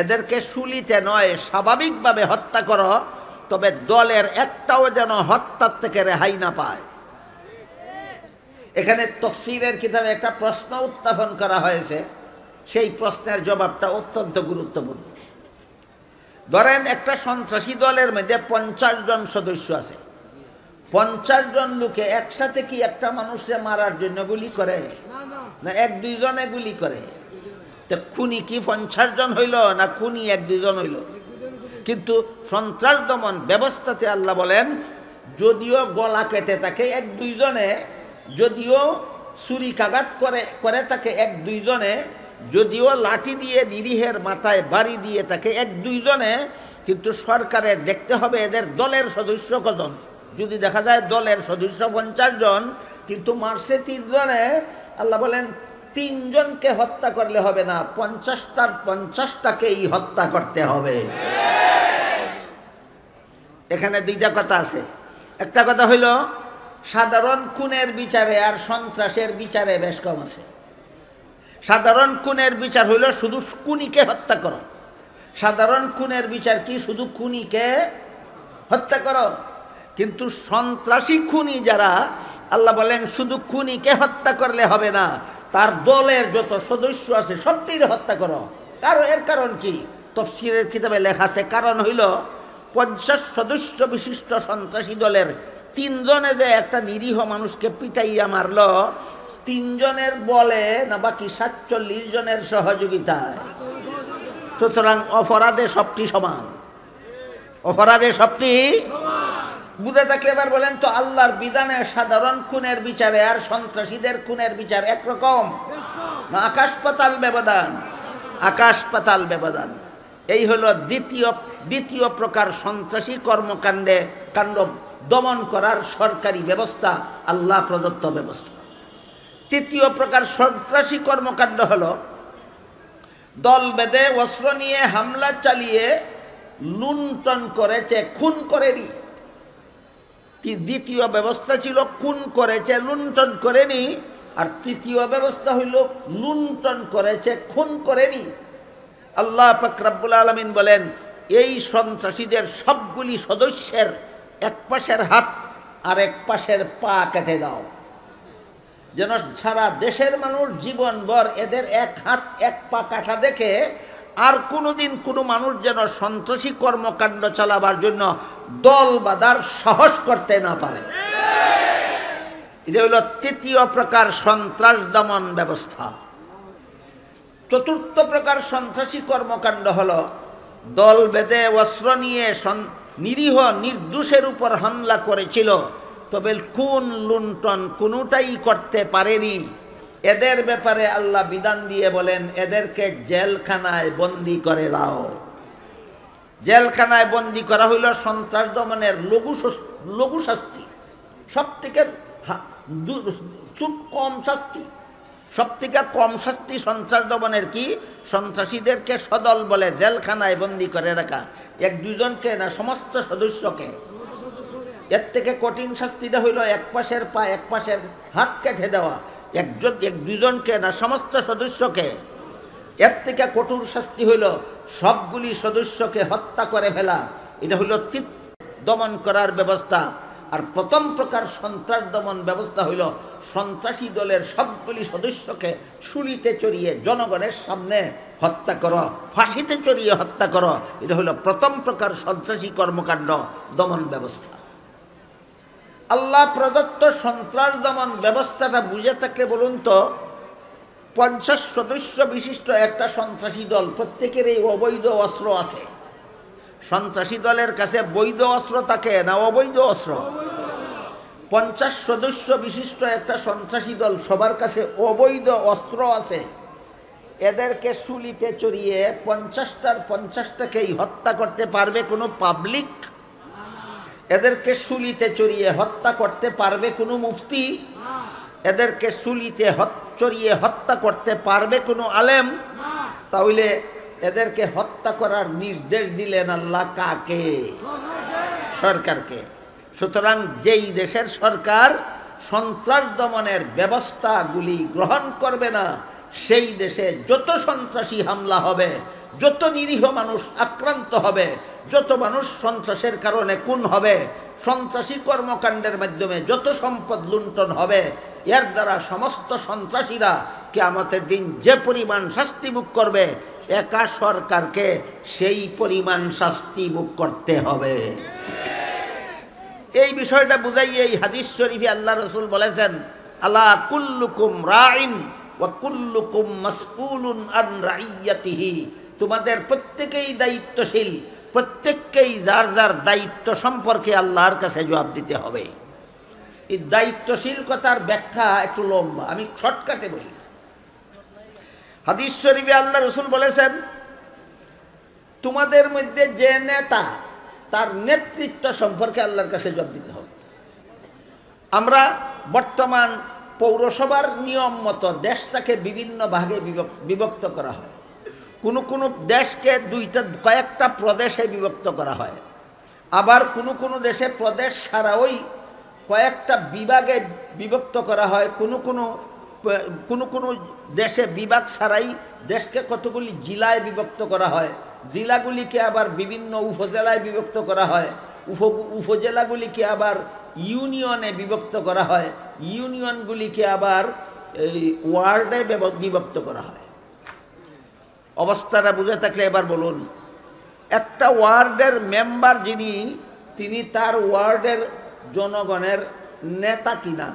এদেরকে শুলিতে নয় স্বাভাবিকভাবে হত্যা করো, তবে দলের একটাও যেন হত্যার থেকে রেহাই না পায়। এখানে তাফসীরের কিতাবে একটা প্রশ্ন উত্থাপন করা হয়েছে, সেই প্রশ্নের জবাবটা অত্যন্ত গুরুত্বপূর্ণ। ধরেন একটা সন্ত্রাসী দলের মধ্যে 50 জন সদস্য আছে, 50 জন লোকে একসাথে কি একটা মানুষকে মারার জন্য গুলি করে? না, 1-2 জনে গুলি করে। তো খুনি কি 50 জন হইল না খুনি 1-2 জন হইল? কিন্তু সন্ত্রাস দমন ব্যবস্থাতে আল্লাহ বলেন, যদিও গলা কেটে থাকে 1-2 জনে, যদিও ছুরিকাঘাত করে থাকে 1-2 জনে, যদিও লাঠি দিয়ে নিরীহের মাথায় বাড়ি দিয়ে থাকে 1-2 জনে, কিন্তু সরকারের দেখতে হবে এদের দলের সদস্য কজন। যদি দেখা যায় দলের সদস্য 50 জন কিন্তু মারছে 3 জনে, আল্লাহ বলেন 3 জনকে হত্যা করলে হবে না, 50টাকেই হত্যা করতে হবে। এখানে দুইটা কথা আছে। একটা কথা হইল সাধারণ খুনের বিচারে আর সন্ত্রাসের বিচারে বেশ কম আছে। সাধারণ খুনের বিচার হইল শুধু খুনিকে হত্যা করো। সাধারণ খুনের বিচার কি? শুধু খুনিকে হত্যা করো। কিন্তু সন্ত্রাসী খুনি যারা, আল্লাহ বলেন শুধু খুনিকে হত্যা করলে হবে না, তার দলের যত সদস্য আছে সবটির হত্যা করো। এর কারণ কি? তাফসীরের কিতাবে লেখা আছে, কারণ হইল 50 সদস্য বিশিষ্ট সন্ত্রাসী দলের 3 জনে যে একটা নিরীহ মানুষকে পিটাইয়া মারল, 3 জনের বলে না বাকি 47 জনের সহযোগিতায়। সুতরাং অপরাধে সবটি সমান। অপরাধে সবটি বুঝে থাকলে এবার বলেন তো, আল্লাহর বিধানে সাধারণ খুনের বিচারে আর সন্ত্রাসীদের খুনের বিচার একরকম না? আকাশ পাতাল ব্যবধান, আকাশ পাতাল ব্যবধান। এই হলো দ্বিতীয় প্রকার সন্ত্রাসী কাণ্ড দমন করার সরকারি ব্যবস্থা, আল্লাহ প্রদত্ত ব্যবস্থা। তৃতীয় প্রকার সন্ত্রাসী কর্মকাণ্ড হলো দল বেঁধে অস্ত্র নিয়ে হামলা চালিয়ে লুণ্ঠন করেছে, খুন করেনি। দ্বিতীয় ব্যবস্থা ছিল খুন করেছে, লুণ্ঠন করেনি। আর তৃতীয় ব্যবস্থা হইল লুণ্ঠন করেছে, খুন করেনি। আল্লাহ পাক রব্বুল আলামিন বলেন, এই সন্ত্রাসীদের সবগুলি সদস্যের এক পাশের হাত আর এক পাশের পা কেটে দাও, যেন সারা দেশের মানুষ জীবনভর এদের এক হাত এক পা কাটা দেখে আর কোনোদিন কোনো মানুষ যেন সন্ত্রাসী কর্মকাণ্ড চালাবার জন্য দল বাঁধার সাহস করতে না পারে। এটা হইল তৃতীয় প্রকার সন্ত্রাস দমন ব্যবস্থা। চতুর্থ প্রকার সন্ত্রাসী কর্মকাণ্ড হলো দল বেঁধে অস্ত্র নিয়ে নিরীহ নির্দোষের উপর হামলা করেছিল, তবে খুন লুণ্ঠন কোনোটাই করতে পারেনি। এদের ব্যাপারে আল্লাহ বিধান দিয়ে বলেন, এদেরকে জেলখানায় বন্দি করে দাও। জেলখানায় বন্দি করা হইল সন্ত্রাস দমনের লঘু শাস্তি, সব থেকে কম শাস্তি। সব থেকে কম শাস্তি সন্ত্রাস দমনের কি? সন্ত্রাসীদেরকে সদল বলে জেলখানায় বন্দি করে রাখা, এক দুজনকে না সমস্ত সদস্যকে। এর থেকে কঠিন শাস্তিটা হইল এক পাশের পা এক পাশের হাত কেটে দেওয়া, এক দুজনকে না সমস্ত সদস্যকে। এর থেকে কঠোর শাস্তি হইল সবগুলি সদস্যকে হত্যা করে ফেলা। এটা হইল দমন করার ব্যবস্থা। আর প্রথম প্রকার সন্ত্রাস দমন ব্যবস্থা হইল সন্ত্রাসী দলের সবগুলি সদস্যকে শুলিতে চড়িয়ে জনগণের সামনে হত্যা করো, ফাঁসিতে চড়িয়ে হত্যা করো। এটা হইল প্রথম প্রকার সন্ত্রাসী কর্মকাণ্ড দমন ব্যবস্থা। আল্লাহ প্রদত্ত সন্ত্রাস দমন ব্যবস্থাটা বুঝে থাকলে বলুন তো, 50 সদস্য বিশিষ্ট একটা সন্ত্রাসী দল, প্রত্যেকের এই অবৈধ অস্ত্র আছে। সন্ত্রাসী দলের কাছে বৈধ অস্ত্র থাকে না অবৈধ অস্ত্র? 50 সদস্য বিশিষ্ট একটা সন্ত্রাসী দল, সবার কাছে অবৈধ অস্ত্র আছে। এদেরকে শুলিতে চড়িয়ে 50টার 50টাকেই হত্যা করতে পারবে কোনো পাবলিক? এদেরকে শুলিতে চড়িয়ে হত্যা করতে পারবে কোনো মুফতি? এদেরকে শুলিতে চড়িয়ে হত্যা করতে পারবে কোনো আলেম? তাহলে এদেরকে হত্যা করার নির্দেশ দিলেন আল্লাহ কাকে? সরকারকে। সুতরাং যেই দেশের সরকার সন্ত্রাস দমনের ব্যবস্থাগুলি গ্রহণ করবে না, সেই দেশে যত সন্ত্রাসী হামলা হবে, যত নিরীহ মানুষ আক্রান্ত হবে, যত মানুষ সন্ত্রাসের কারণে খুন হবে, সন্ত্রাসী কর্মকাণ্ডের মাধ্যমে যত সম্পদ লুণ্ঠন হবে, এর দ্বারা সমস্ত সন্ত্রাসীরা কিয়ামতের দিন যে পরিমাণ শাস্তি ভোগ করবে, একা সরকারকে সেই পরিমাণ শাস্তি ভোগ করতে হবে। এই বিষয়টা বুঝাইয়ে এই হাদিস শরীফে আল্লাহ রাসূল বলেছেন, আলা কুল্লুকুম রাইন ওয়া কুল্লুকুম মাসউলুন আন রাইয়াতিহি। তোমাদের প্রত্যেকেই দায়িত্বশীল, প্রত্যেককেই যার যার দায়িত্ব সম্পর্কে আল্লাহর কাছে জবাব দিতে হবে। এই দায়িত্বশীল কথার ব্যাখ্যা একটু লম্বা, আমি শর্টকাটে বলি। হাদিস শরীফে আল্লাহ রাসূল বলেছেন, তোমাদের মধ্যে যে নেতা, তার নেতৃত্ব সম্পর্কে আল্লাহর কাছে জবাব দিতে হবে। আমরা বর্তমান পৌরসভার নিয়ম মতো দেশটাকে বিভিন্ন ভাগে বিভক্ত করা হয়। কোনো কোনো দেশকে কয়েকটা প্রদেশে বিভক্ত করা হয়। আবার কোনো কোনো দেশে প্রদেশ ছাড়াওই কয়েকটা বিভাগে বিভক্ত করা হয়। কোনো কোনো দেশে বিভাগ ছাড়াই দেশকে কতগুলি জেলায় বিভক্ত করা হয়। জেলাগুলিকে আবার বিভিন্ন উপজেলায় বিভক্ত করা হয়। উপজেলাগুলিকে আবার ইউনিয়নে বিভক্ত করা হয়। ইউনিয়নগুলিকে আবার ওয়ার্ডে বিভক্ত করা হয়। অবস্থাটা বুঝে থাকলে এবার বলুন, একটা ওয়ার্ডের মেম্বার যিনি, তিনি তার ওয়ার্ডের জনগণের নেতা কিনা?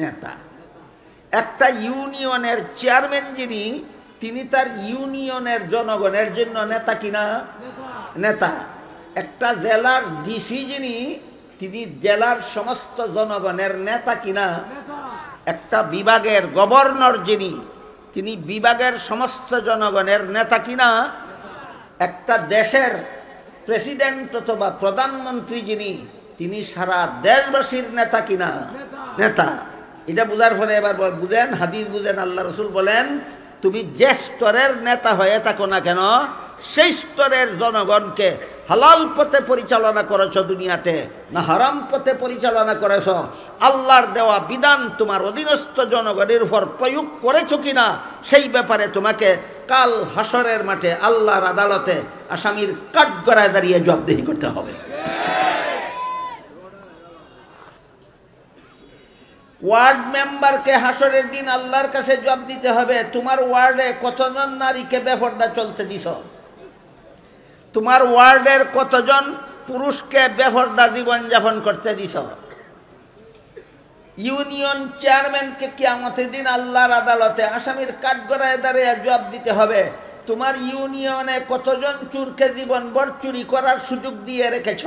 নেতা। একটা ইউনিয়নের চেয়ারম্যান যিনি, তিনি তার ইউনিয়নের জনগণের জন্য নেতা কিনা? নেতা। একটা জেলার ডিসি যিনি, তিনি জেলার সমস্ত জনগণের নেতা কিনা? একটা বিভাগের গভর্নর যিনি, তিনি বিভাগের সমস্ত জনগণের নেতা কিনা? একটা দেশের প্রেসিডেন্ট অথবা প্রধানমন্ত্রী যিনি, তিনি সারা দেশবাসীর নেতা কিনা? নেতা। এটা বুঝার পরে এবার বুঝেন, হাদিস বুঝেন। আল্লাহ রসুল বলেন, তুমি যে স্তরের নেতা হয়ে থাকো না কেন, সেই স্তরের জনগণকে হালাল পথে পরিচালনা করেছ দুনিয়াতে না হারাম পথে পরিচালনা করেছ, আল্লাহর দেওয়া বিধান তোমার অধীনস্থ জনগণের উপর প্রয়োগ করেছ কিনা, সেই ব্যাপারে তোমাকে কাল হাসরের মাঠে আল্লাহর আদালতে আসামির কাঠগড়ায় দাঁড়িয়ে জবাবদিহি করতে হবে। ওয়ার্ড মেম্বারকে হাসরের দিন আল্লাহর কাছে জবাব দিতে হবে, তোমার ওয়ার্ডে কতজন নারীকে বেপরদা চলতে দিছ, তোমার ওয়ার্ডের কতজন পুরুষকে বেপরদা জীবনযাপন করতে দিছ। ইউনিয়ন চেয়ারম্যানকে কিয়ামতের দিন আল্লাহর আদালতে আসামির কাঠগড়ায় দাঁড়িয়ে জবাব দিতে হবে, তোমার ইউনিয়নে কতজন চোরকে জীবনভর চুরি করার সুযোগ দিয়ে রেখেছ,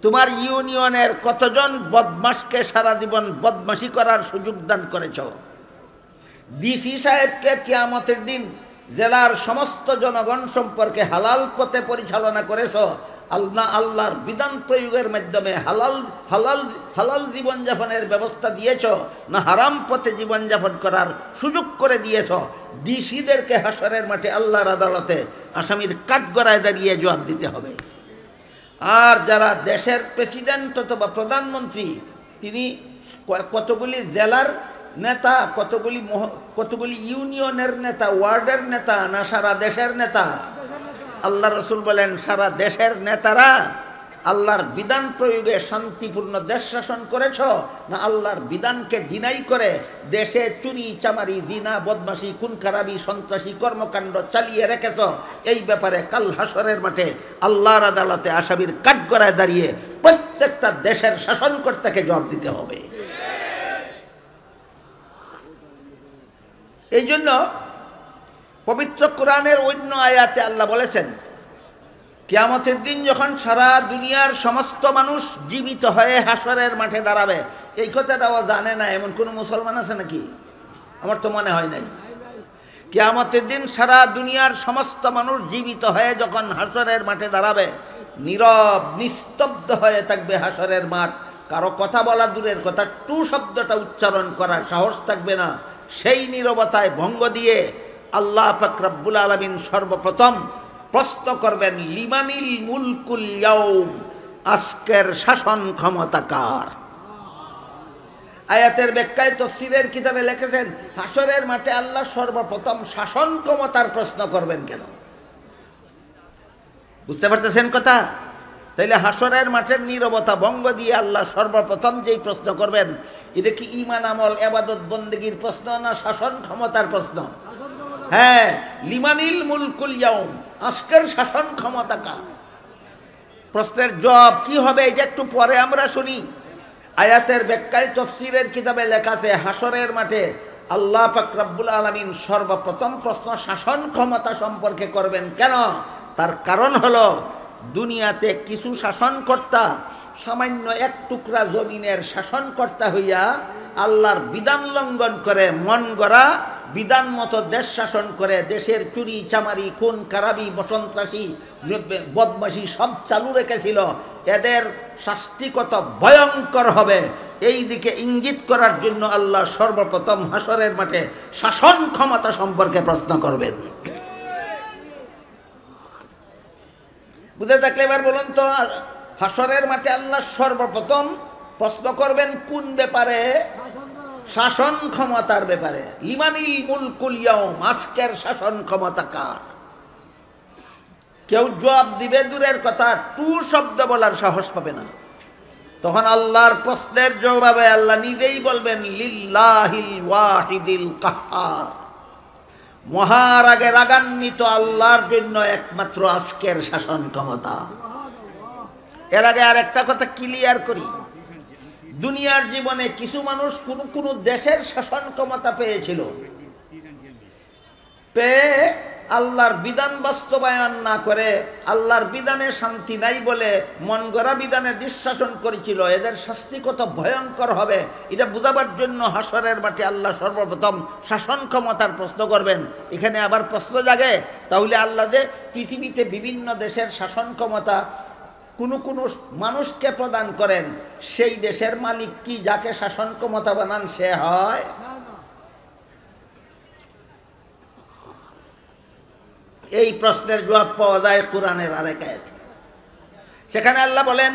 তোমার ইউনিয়নের কতজন বদমাশকে সারা জীবন বদমাশি করার সুযোগ দান করেছ। ডিসি সাহেবকে কিয়ামতের দিন জেলার সমস্ত জনগণ সম্পর্কে হালাল পথে পরিচালনা করেছ, আল্লাহর বিধান প্রয়োগের মাধ্যমে হালাল হালাল হালাল জীবনযাপনের ব্যবস্থা দিয়েছ না হারাম পথে জীবনযাপন করার সুযোগ করে দিয়েছ। ডিসিদেরকে হাসরের মাঠে আল্লাহর আদালতে আসামির কাঠগড়ায় দাঁড়িয়ে জবাব দিতে হবে। আর যারা দেশের প্রেসিডেন্ট অথবা প্রধানমন্ত্রী, তিনি কতগুলি জেলার নেতা, কতগুলি ইউনিয়নের নেতা, ওয়ার্ডের নেতা না সারা দেশের নেতা? আল্লাহ রসুল বলেন, সারা দেশের নেতারা আল্লাহর বিধান প্রয়োগে শান্তিপূর্ণ দেশ শাসন করেছ না আল্লাহর বিধানকে ডিনাই করে দেশে চুরি চামারি জিনা বদমাশি খুন খারাপি সন্ত্রাসী কর্মকাণ্ড চালিয়ে রেখেছ। এই ব্যাপারে কাল হাসরের মাঠে আল্লাহর আদালতে আসামির কাঠগড়ায় দাঁড়িয়ে প্রত্যেকটা দেশের শাসনকর্তাকে জবাব দিতে হবে। এই জন্য পবিত্র কোরআনের অন্য আয়াতে আল্লাহ বলেছেন, কিয়ামতের দিন যখন সারা দুনিয়ার সমস্ত মানুষ জীবিত হয়ে হাসরের মাঠে দাঁড়াবে, এই কথাটাও জানে না এমন কোনো মুসলমান আছে নাকি? আমার তো মনে হয় নাই। কিয়ামতের দিন সারা দুনিয়ার সমস্ত মানুষ জীবিত হয়ে যখন হাসরের মাঠে দাঁড়াবে, নীরব নিস্তব্ধ হয়ে থাকবে হাসরের মাঠ, কারো কথা বলা দূরের কথা, টু শব্দটা উচ্চারণ করার সাহস থাকবে না। সেই নীরবতায় ভঙ্গ দিয়ে আল্লাহ পাক রব্বুল আলামিন সর্বপ্রথম প্রশ্ন করবেন, লিমানিল মুলকুল ইয়াউম, আজকের শাসন ক্ষমতা কার? আয়াতের ব্যাখ্যায় তাফসীরের কিতাবে লিখেছেন, হাসরের মাঠে আল্লাহ সর্বপ্রথম শাসন ক্ষমতার প্রশ্ন করবেন কেন? বুঝতে পারতেছেন কথা? তাইলে হাসরের মাঠের নীরবতা ভঙ্গ দিয়ে আল্লাহ সর্বপ্রথম যেই প্রশ্ন করবেন, এটা কি ঈমান আমল ইবাদত বন্দেগীর প্রশ্ন না শাসন ক্ষমতার প্রশ্ন? হ্যাঁ, লিমানিল মুলকুল ইয়াউম, আজকের শাসন ক্ষমতা কার? প্রশ্নের জবাব কি হবে এটা একটু পরে আমরা শুনি। আয়াতের ব্যাখ্যায় তাফসীরের কিতাবে লেখা আছে, হাসরের মাঠে আল্লাহ পাক রব্বুল আলামিন সর্বপ্রথম প্রশ্ন শাসন ক্ষমতা সম্পর্কে করবেন কেন? তার কারণ হলো, দুনিয়াতে কিছু শাসনকর্তা সামান্য এক টুকরা জমিনের শাসনকর্তা হইয়া আল্লাহর বিধান লঙ্ঘন করে মন গড়া বিধান মতো দেশ শাসন করে দেশের চুরি চামারি খুন খারাপি সন্ত্রাসী বদমাশি সব চালু রেখেছিল। এদের শাস্তি কত ভয়ঙ্কর হবে এই দিকে ইঙ্গিত করার জন্য আল্লাহ সর্বপ্রথম হাসরের মাঠে শাসন ক্ষমতা সম্পর্কে প্রশ্ন করবেন। বুঝে থাকলে এবার বলুন তো, হাসরের মাঠে আল্লাহ সর্বপ্রথম প্রশ্ন করবেন কোন ব্যাপারে? শাসন ক্ষমতার ব্যাপারে। লিমানিল মুলকুল ইয়াউম, আজকের শাসন ক্ষমতা কার? কেউ জবাব দিবে দূরের কথা, টু শব্দ বলার সাহস পাবে না। তখন আল্লাহর প্রশ্নের জবাবে আল্লাহ নিজেই বলবেন, লিল্লাহিল ওয়াহিদিল কাহ্হার, মহারাগে রাগান্বিত আল্লাহর জন্য একমাত্র আজকের শাসন ক্ষমতা। এর আগে আর একটা কথা ক্লিয়ার করি, দুনিয়ার জীবনে কিছু মানুষ কোন দেশের শাসন ক্ষমতা পেয়েছিল, পেয়ে আল্লাহর বিধান বাস্তবায়ন না করে, আল্লাহর বিধানে শান্তি নাই বলে মন গড়া বিধানে দুঃশাসন করেছিল, এদের শাস্তি কত ভয়ঙ্কর হবে এটা বুঝাবার জন্য হাসরের মাঠে আল্লাহ সর্বপ্রথম শাসন ক্ষমতার প্রশ্ন করবেন। এখানে আবার প্রশ্ন জাগে, তাহলে আল্লাহ যে পৃথিবীতে বিভিন্ন দেশের শাসন ক্ষমতা কোনো কোনো মানুষকে প্রদান করেন, সেই দেশের মালিক কি যাকে শাসন ক্ষমতা বানান সে হয়? এই প্রশ্নের জবাব পাওয়া যায় কোরআনের আরেক আয়াতে। সেখানে আল্লাহ বলেন,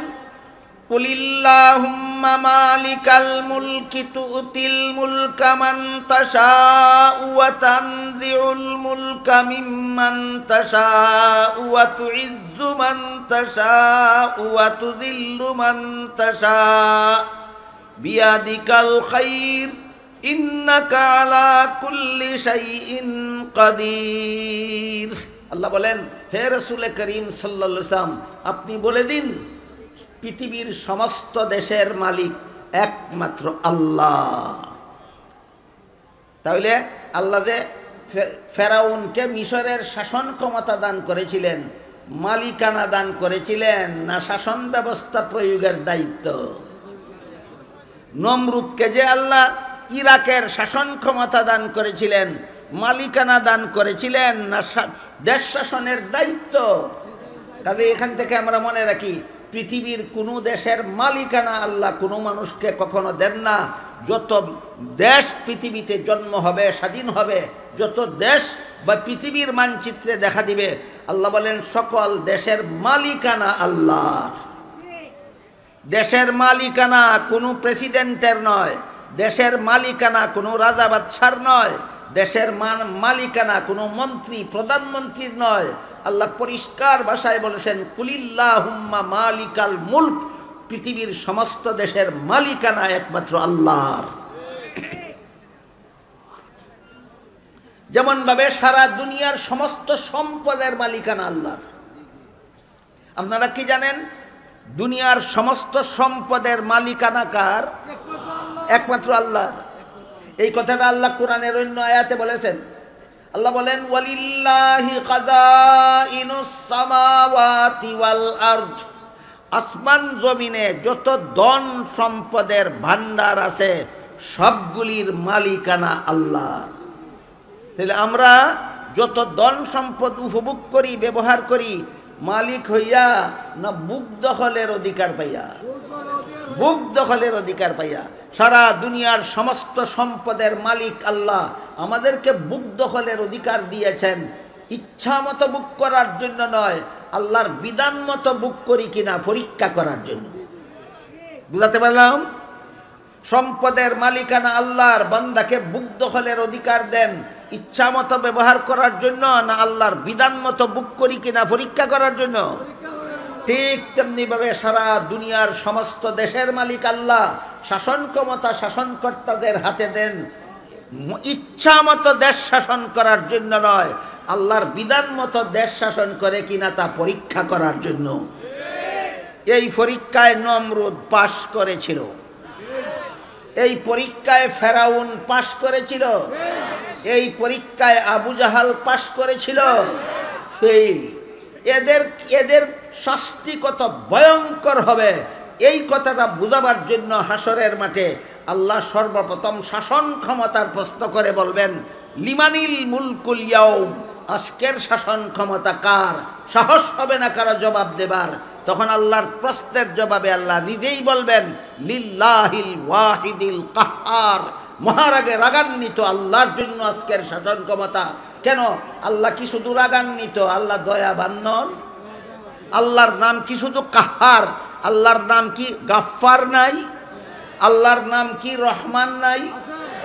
কুলিল্লাহুম্মা মালিকাল মুলকি তুতিল মুলকা মান তাশাউ ওয়া তানজিউল মুলকা মিম্মান তাশাউ ওয়া তুইজ্জু মান তাশাউ ওয়া তুযিল্লু মান তাশাউ বিয়াদিকাল খায়র ইন্নাকা আলা কুল্লি শাইইন কাদির। আল্লাহ বলেন, হে রাসূল করিম সাল্লাল্লাহু আলাইহি ওয়াসাল্লাম, আপনি বলে দিন পৃথিবীর সমস্ত দেশের মালিক একমাত্র আল্লাহ। তাহলে আল্লাহ যে ফেরাউনকে মিশরের শাসন ক্ষমতা দান করেছিলেন, মালিকানা দান করেছিলেন না শাসন ব্যবস্থা প্রয়োগের দায়িত্ব? নমরুদকে যে আল্লাহ ইরাকের শাসন ক্ষমতা দান করেছিলেন, মালিকানা দান করেছিলেন না দেশ শাসনের দায়িত্ব? কাজে এখান থেকে আমরা মনে রাখি, পৃথিবীর কোনো দেশের মালিকানা আল্লাহ কোনো মানুষকে কখনো দেন না। যত দেশ পৃথিবীতে জন্ম হবে, স্বাধীন হবে, যত দেশ বা পৃথিবীর মানচিত্রে দেখা দিবে, আল্লাহ বলেন সকল দেশের মালিকানা আল্লাহর। দেশের মালিকানা কোনো প্রেসিডেন্টের নয়, দেশের মালিকানা কোনো রাজা বাদশার নয়, দেশের মালিকানা কোনো মন্ত্রী প্রধানমন্ত্রীর নয়। আল্লাহ পরিষ্কার ভাষায় বলেছেন, কুলিল্লাহুম্মা মালিকাল মুলক, পৃথিবীর সমস্ত দেশের মালিকানা একমাত্র আল্লাহর। যেমন ভাবে সারা দুনিয়ার সমস্ত সম্পদের মালিকানা আল্লাহর। আপনারা কি জানেন দুনিয়ার সমস্ত সম্পদের মালিকানা কার? একমাত্র আল্লাহর। এই কথাটা আল্লাহ কোরআনের অন্য আয়াতে বলেছেন। আল্লাহ বলেন, ওয়ালিল্লাহি খাযাইনুস সামাওয়াতি ওয়াল আরদ, আসমান জমিনে যত ধন সম্পদের ভান্ডার আছে সবগুলির মালিকানা আল্লাহর। তাহলে আমরা যত ধন সম্পদ উপভোগ করি, ব্যবহার করি, মালিক হইয়া না বুক দখলের অধিকার পাইয়া? বুক দখলের অধিকার পাইয়া। সারা দুনিয়ার সমস্ত সম্পদের মালিক আল্লাহ, আমাদেরকে বুক দখলের অধিকার দিয়েছেন ইচ্ছা মতো বুক করার জন্য নয়, আল্লাহর বিধান মতো বুক করি কিনা পরীক্ষা করার জন্য। বুঝাতে পারলাম? সম্পদের মালিকানা আল্লাহর, বান্দাকে বুক দখলের অধিকার দেন ইচ্ছা মতো ব্যবহার করার জন্য না আল্লাহর বিধান মতো বুক করি কিনা পরীক্ষা করার জন্য? ঠিক তেমনি ভাবে সারা দুনিয়ার সমস্ত দেশের মালিক আল্লাহ, শাসন ক্ষমতা শাসনকর্তাদের হাতে দেন ইচ্ছা মতো দেশ শাসন করার জন্য নয়, আল্লাহর বিধান মতো দেশ শাসন করে কিনা তা পরীক্ষা করার জন্য। এই পরীক্ষায় নমরুদ পাশ করেছিল, এই পরীক্ষায় ফেরাউন পাশ করেছিল, এই পরীক্ষায় আবু জাহাল পাশ করেছিল, ফেল। এদের শাস্তি কত ভয়ঙ্কর হবে এই কথাটা বুঝাবার জন্য হাসরের মাঠে আল্লাহ সর্বপ্রথম শাসন ক্ষমতার প্রশ্ন করে বলবেন, লিমানিল মুলকুল ইয়াউম, আজকের শাসন ক্ষমতা কার? সাহস হবে না কারো জবাব দেবার। তখন আল্লাহর প্রশ্নের জবাবে আল্লাহ নিজেই বলবেন, লিল্লাহিল ওয়াহিদিল কাহ্হার, মহারাগে রাগান্বিত আল্লাহর জন্য আজকের শাসন ক্ষমতা। কেন? আল্লাহ কি শুধু রাগান্বিত? আল্লাহ দয়াবান নন? আল্লাহর নাম কি শুধু কাহ্হার? আল্লাহর নাম কি গাফফার নাই? আল্লাহর নাম কি রহমান নাই?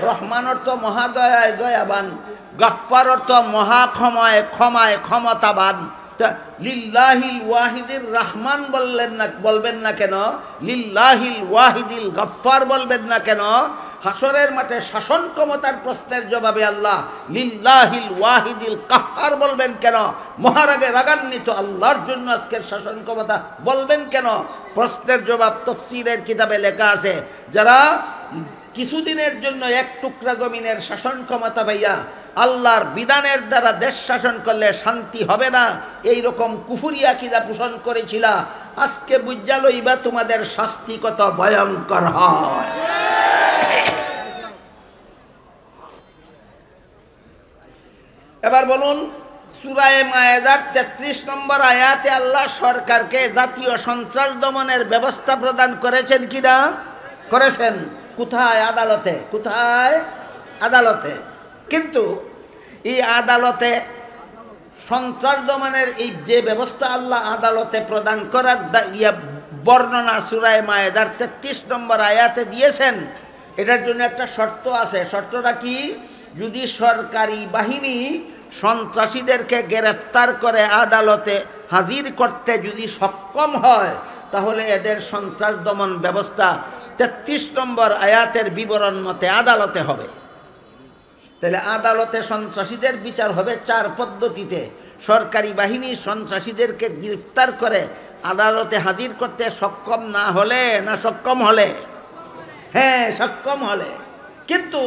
রহমান অর্থ মহাদয়ায় দয়াবান, গাফফার অর্থ মহাক্ষমায় ক্ষমায় ক্ষমতাবান। লিল্লাহিল ওয়াহিদির রহমান বলবেন না কেন? লিল্লাহিল ওয়াহিদিল গাফফার বলবেন না কেন? হাসরের মাঠে শাসন ক্ষমতার প্রশ্নের জবাবে আল্লাহ লিল্লাহিল ওয়াহিদিল কাহ্হার বলবেন কেন? মহারাগে রাগান্বিত আল্লাহর জন্য আজকের শাসন ক্ষমতা বলবেন কেন? প্রশ্নের জবাব তাফসীরের কিতাবে লেখা আছে। যারা কিছুদিনের জন্য এক টুকরা জমিনের শাসন ক্ষমতা পাইয়া আল্লাহর বিধানের দ্বারা দেশ শাসন করলে শান্তি হবে না, এই রকম কুফুরি আকীদা পোষণ করেছিল। আজকে বুঝা লইবা তোমাদের শাস্তি কত ভয়ঙ্কর হয়। এবার বলুন, সূরা মায়েদার 33 নম্বর আয়াতে আল্লাহ সরকারকে জাতীয় সন্ত্রাস দমনের ব্যবস্থা প্রদান করেছেন কিনা? করেছেন। কোথায়? আদালতে। কোথায়? আদালতে। কিন্তু এই আদালতে সন্ত্রাস দমনের এই যে ব্যবস্থা আল্লাহ আদালতে প্রদান করার বর্ণনা সূরা মায়েদার 33 নম্বর আয়াতে দিয়েছেন, এটার জন্য একটা শর্ত আছে। শর্তটা কি? যদি সরকারি বাহিনী সন্ত্রাসীদেরকে গ্রেফতার করে আদালতে হাজির করতে যদি সক্ষম হয়, তাহলে এদের সন্ত্রাস দমন ব্যবস্থা 33 নম্বর আয়াতের বিবরণ মতে আদালতে হবে। তাহলে আদালতে সন্ত্রাসীদের বিচার হবে 4 পদ্ধতিতে। সরকারি বাহিনী সন্ত্রাসীদেরকে গ্রেফতার করে আদালতে হাজির করতে সক্ষম না হলে, না সক্ষম হলে? হ্যাঁ, সক্ষম হলে। কিন্তু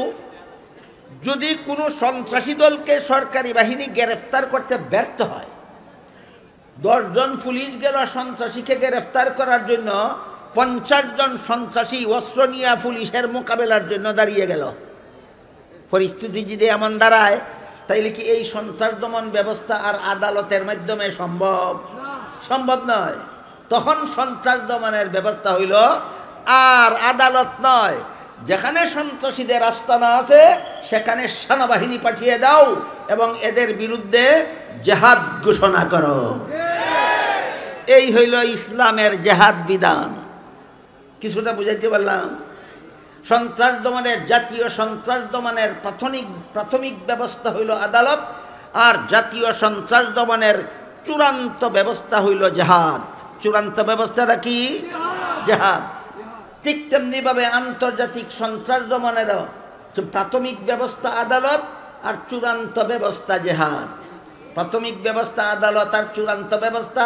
যদি কোনো সন্ত্রাসী দলকে সরকারি বাহিনী গ্রেফতার করতে ব্যর্থ হয়, 10 জন পুলিশ গেল সন্ত্রাসীকে গ্রেফতার করার জন্য, 50 জন সন্ত্রাসী অস্ত্র নিয়ে পুলিশের মোকাবেলার জন্য দাঁড়িয়ে গেল, পরিস্থিতি যদি এমন দাঁড়ায়, তাইলে কি এই সন্ত্রাস দমন ব্যবস্থা আর আদালতের মাধ্যমে সম্ভব? সম্ভব নয়। তখন সন্ত্রাস দমনের ব্যবস্থা হইল আর আদালত নয়, যেখানে সন্ত্রাসীদের আস্তানা আছে সেখানে সেনাবাহিনী পাঠিয়ে দাও এবং এদের বিরুদ্ধে জেহাদ ঘোষণা করো। এই হইল ইসলামের জেহাদ বিধান। কিছুটা বুঝাইতে পারলাম? সন্ত্রাস দমনের, জাতীয় সন্ত্রাস দমনের প্রাথমিক ব্যবস্থা হইল আদালত, আর জাতীয় সন্ত্রাস দমনের চূড়ান্ত ব্যবস্থা হইল জেহাদ। চূড়ান্ত ব্যবস্থাটা কি? জেহাদ। ঠিক তেমনিভাবে আন্তর্জাতিক সন্ত্রাস দমনেরও প্রাথমিক ব্যবস্থা আদালত আর চূড়ান্ত ব্যবস্থা জেহাদ। প্রাথমিক ব্যবস্থা আদালত আর চূড়ান্ত ব্যবস্থা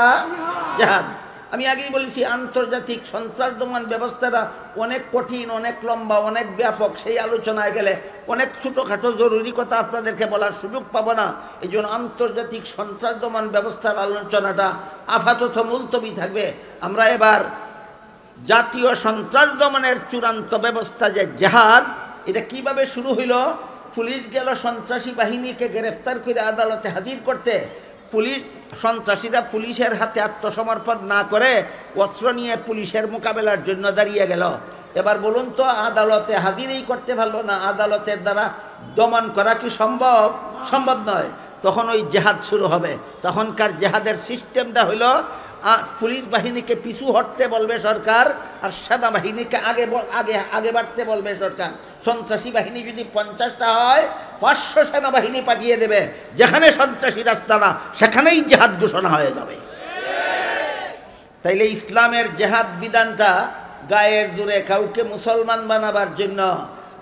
জেহাদ। আমি আগেই বলেছি, আন্তর্জাতিক সন্ত্রাস দমন ব্যবস্থাটা অনেক কঠিন, অনেক লম্বা, অনেক ব্যাপক। সেই আলোচনায় গেলে অনেক ছোটোখাটো জরুরি কথা আপনাদেরকে বলার সুযোগ পাবো না। এই জন্য আন্তর্জাতিক সন্ত্রাস দমন ব্যবস্থার আলোচনাটা আপাতত মুলতবি থাকবে। আমরা এবার জাতীয় সন্ত্রাস দমনের চূড়ান্ত ব্যবস্থা যে জেহাদ, এটা কিভাবে শুরু হইল? পুলিশ গেল সন্ত্রাসী বাহিনীকে গ্রেফতার করে আদালতে হাজির করতে। সন্ত্রাসীরা পুলিশের হাতে আত্মসমর্পণ না করে অস্ত্র নিয়ে পুলিশের মোকাবেলার জন্য দাঁড়িয়ে গেল। এবার বলুন তো, আদালতে হাজিরই করতে পারলো না, আদালতের দ্বারা দমন করা কি সম্ভব? সম্ভব নয়। তখন ওই জেহাদ শুরু হবে। তখনকার জেহাদের সিস্টেমটা হইল, পুলিশ বাহিনীকে পিছু হটতে বলবে সরকার, আর সেনাবাহিনীকে আগে বাড়তে বলবে সরকার। সন্ত্রাসী বাহিনী যদি 50টা হয়, 500 সেনাবাহিনী পাঠিয়ে দেবে। যেখানে সন্ত্রাসী রাস্তা না, সেখানেই জেহাদ ঘোষণা হয়ে যাবে। তাইলে ইসলামের জেহাদ বিধানটা গায়ের জোরে কাউকে মুসলমান বানাবার জন্য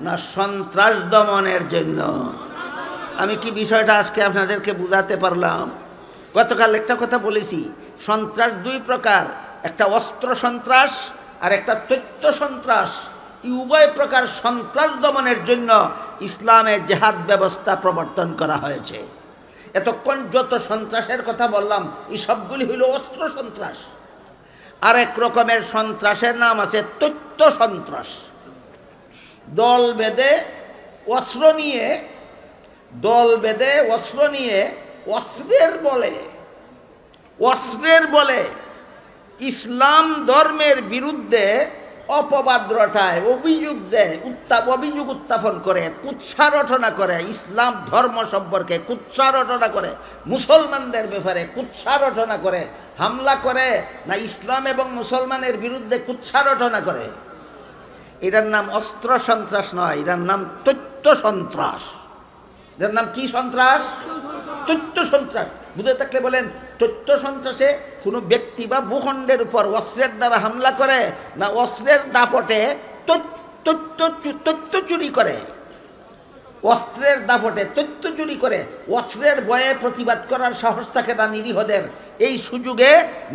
না, সন্ত্রাস দমনের জন্য। আমি কি বিষয়টা আজকে আপনাদেরকে বুঝাতে পারলাম? গতকাল একটা কথা বলেছি, সন্ত্রাস 2 প্রকার, একটা অস্ত্র সন্ত্রাস আর একটা তথ্য সন্ত্রাস। এই উভয় প্রকার সন্ত্রাস দমনের জন্য ইসলামে জেহাদ ব্যবস্থা প্রবর্তন করা হয়েছে। এতক্ষণ যত সন্ত্রাসের কথা বললাম, এই সবগুলি হইল অস্ত্র সন্ত্রাস। আরেক রকমের সন্ত্রাসের নাম আছে তথ্য সন্ত্রাস। দল বেঁধে অস্ত্র নিয়ে অস্ত্রের বলে ইসলাম ধর্মের বিরুদ্ধে অপবাদ রটায়, অভিযোগ উত্থাপন করে, কুৎসা রটনা করে, ইসলাম ধর্ম সম্পর্কে কুৎসা রটনা করে, মুসলমানদের ব্যাপারে কুৎসা রটনা করে, হামলা করে না ইসলাম এবং মুসলমানের বিরুদ্ধে কুৎসা রটনা করে। এটার নাম অস্ত্র সন্ত্রাস নয়, এটার নাম তথ্য সন্ত্রাস। এটার নাম কি সন্ত্রাস? তথ্য সন্ত্রাস। বুঝে থাকলে বলেন, তথ্য সন্ত্রাসে কোনো ব্যক্তি বা ভূখণ্ডের উপর অস্ত্রের দ্বারা হামলা করে না অস্ত্রের দাপটে তথ্য চুরি করে। অস্ত্রের দাপটে তথ্য চুরি করে অস্ত্রের ভয়ে প্রতিবাদ করার সাহস থাকে না নিরীহদের। এই সুযোগে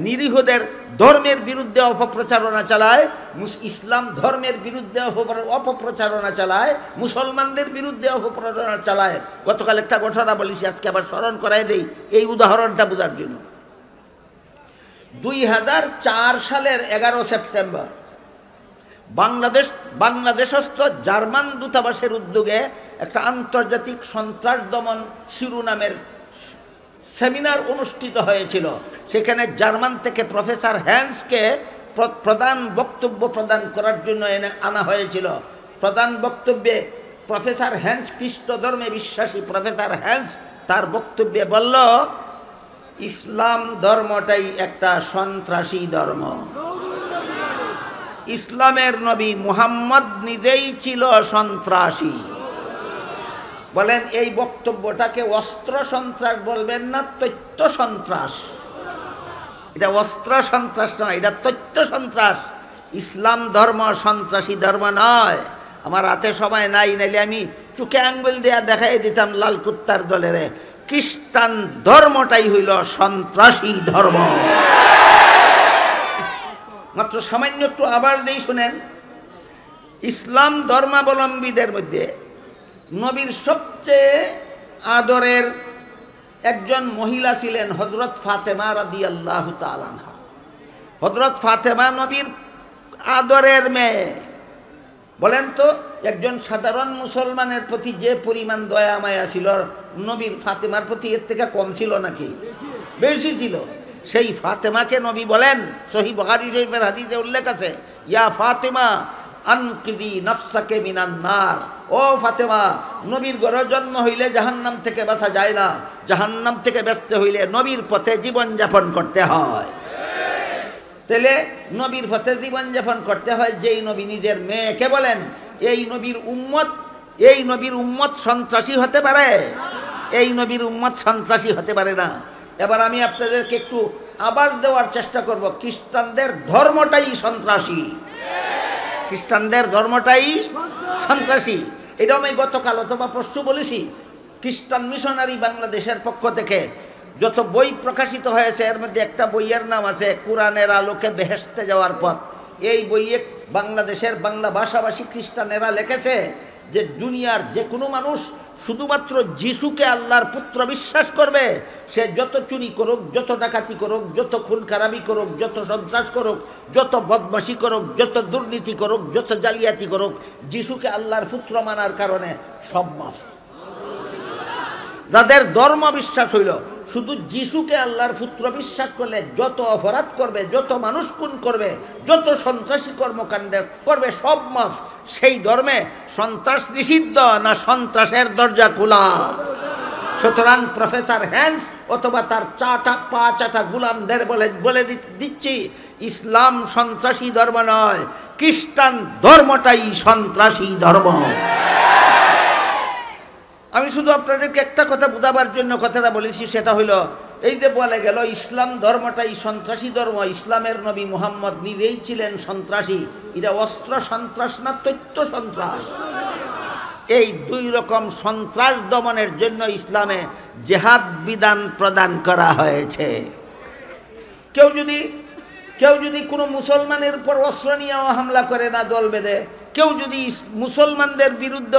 নিরীহদের ধর্মের বিরুদ্ধে অপপ্রচারণা চালায়, ইসলাম ধর্মের বিরুদ্ধে অপপ্রচারণা চালায়, মুসলমানদের বিরুদ্ধে অপপ্রচারণা চালায়। গতকাল একটা ঘটনা বলেছি, আজকে আবার স্মরণ করাই দেই এই উদাহরণটা বোঝার জন্য। 2004 সালের 11 সেপ্টেম্বর বাংলাদেশস্থ জার্মান দূতাবাসের উদ্যোগে একটা আন্তর্জাতিক সন্ত্রাস দমন শিরোনামের সেমিনার অনুষ্ঠিত হয়েছিল। সেখানে জার্মান থেকে প্রফেসর হ্যান্সকে প্রধান বক্তব্য প্রদান করার জন্য আনা হয়েছিল। প্রধান বক্তব্যে প্রফেসর হ্যান্স খ্রিস্ট ধর্মে বিশ্বাসী প্রফেসর হ্যান্স তার বক্তব্যে বলল, ইসলাম ধর্মটাই একটা সন্ত্রাসী ধর্ম। ইসলামের নবী মুহাম্মদ নিজেই ছিল সন্ত্রাসী। বলেন এই বক্তব্যটাকে অস্ত্র সন্ত্রাস বলবেন না তথ্য সন্ত্রাস? এটা অস্ত্র সন্ত্রাস নয়, এটা তথ্য সন্ত্রাস। ইসলাম ধর্ম সন্ত্রাসী ধর্ম নয়। আমার হাতে সময় নাই, নাইলে আমি চোখে আঙ্গুল দেয়া দেখাই দিতাম লাল কুত্তার দলের। খ্রিস্টান ধর্মটাই হইল সন্ত্রাসী ধর্ম। মাত্র সামান্য একটু আবার দেই শুনেন। ইসলাম ধর্মাবলম্বীদের মধ্যে নবীর সবচেয়ে আদরের একজন মহিলা ছিলেন হযরত ফাতেমা রাদিয়াল্লাহু তাআলা আনহা। হযরত ফাতেমা নবীর আদরের মেয়ে। বলেন তো, একজন সাধারণ মুসলমানের প্রতি যে পরিমাণ দয়া মায়া ছিল, নবীর ফাতেমার প্রতি এর থেকে কম ছিল নাকি? বেশি ছিল। সেই ফাতেমাকে নবী বলেন, সহিহ বুখারী শরীফের হাদিসে উল্লেখ আছে, ইয়া ফাতেমা আনকিজি নাফসাকে মিনান নার। ও ফাতেমা, নবীর ঘরে জন্ম হইলে জাহান্নাম থেকে বাঁচা যায় না, জাহান্নাম থেকে বাঁচতে হইলে নবীর পথে জীবনযাপন করতে হয়। তাহলে নবীর পথে জীবনযাপন করতে হয়। যেই নবী নিজের মেয়েকে বলেন এই নবীর উম্মত সন্ত্রাসী হতে পারে? এই নবীর উম্মত সন্ত্রাসী হতে পারে না। এবার আমি আপনাদেরকে একটু আবার দেওয়ার চেষ্টা করব, খ্রিস্টানদের ধর্মটাই সন্ত্রাসী। খ্রিস্টানদের ধর্মটাই সন্ত্রাসী। এটাও আমি গতকাল অথবা পরশু বলেছি। খ্রিস্টান মিশনারি বাংলাদেশের পক্ষ থেকে যত বই প্রকাশিত হয়েছে, এর মধ্যে একটা বইয়ের নাম আছে কোরআনের আলোকে বেহেশতে যাওয়ার পথ। এই বইয়ে বাংলাদেশের বাংলা ভাষাভাষী খ্রিস্টানেরা লিখেছে যে দুনিয়ার যে কোনো মানুষ শুধুমাত্র যিশুকে আল্লাহর পুত্র বিশ্বাস করবে, সে যত চুরি করুক, যত ডাকাতি করুক, যত খুন খারাপি করুক, যত সন্ত্রাস করুক, যত বদমাশি করুক, যত দুর্নীতি করুক, যত জালিয়াতি করুক, যিশুকে আল্লাহর পুত্র মানার কারণে সব মাফ। যাদের ধর্ম বিশ্বাস হইল শুধু যিশুকে আল্লাহর পুত্র বিশ্বাস করলে যত অপরাধ করবে, যত মানুষ খুন করবে, যত সন্ত্রাসী কর্মকাণ্ড করবে, সব মাফ। সেই ধর্মে সন্ত্রাস নিষিদ্ধ না সন্ত্রাসের দরজা খোলা? সুতরাং প্রফেসর হ্যান্স অথবা তার পা চাটা গুলামদের বলে দিচ্ছি, ইসলাম সন্ত্রাসী ধর্ম নয়, খ্রিস্টান ধর্মটাই সন্ত্রাসী ধর্ম। আমি শুধু আপনাদেরকে একটা কথা বোঝাবার জন্য কথাটা বলেছি, সেটা হলো এই যে বলে গেল ইসলাম ধর্মটাই সন্ত্রাসী ধর্ম, ইসলামের নবী মুহাম্মদ নিজেই ছিলেন সন্ত্রাসী। এটা অস্ত্র সন্ত্রাস না তথ্য সন্ত্রাস? এই দুই রকম সন্ত্রাস দমনের জন্য ইসলামে জেহাদ বিধান প্রদান করা হয়েছে। কেউ যদি কোনো মুসলমানের উপর অস্ত্র নিয়েও হামলা করে না দল বেঁধে, কেউ যদি মুসলমানদের বিরুদ্ধে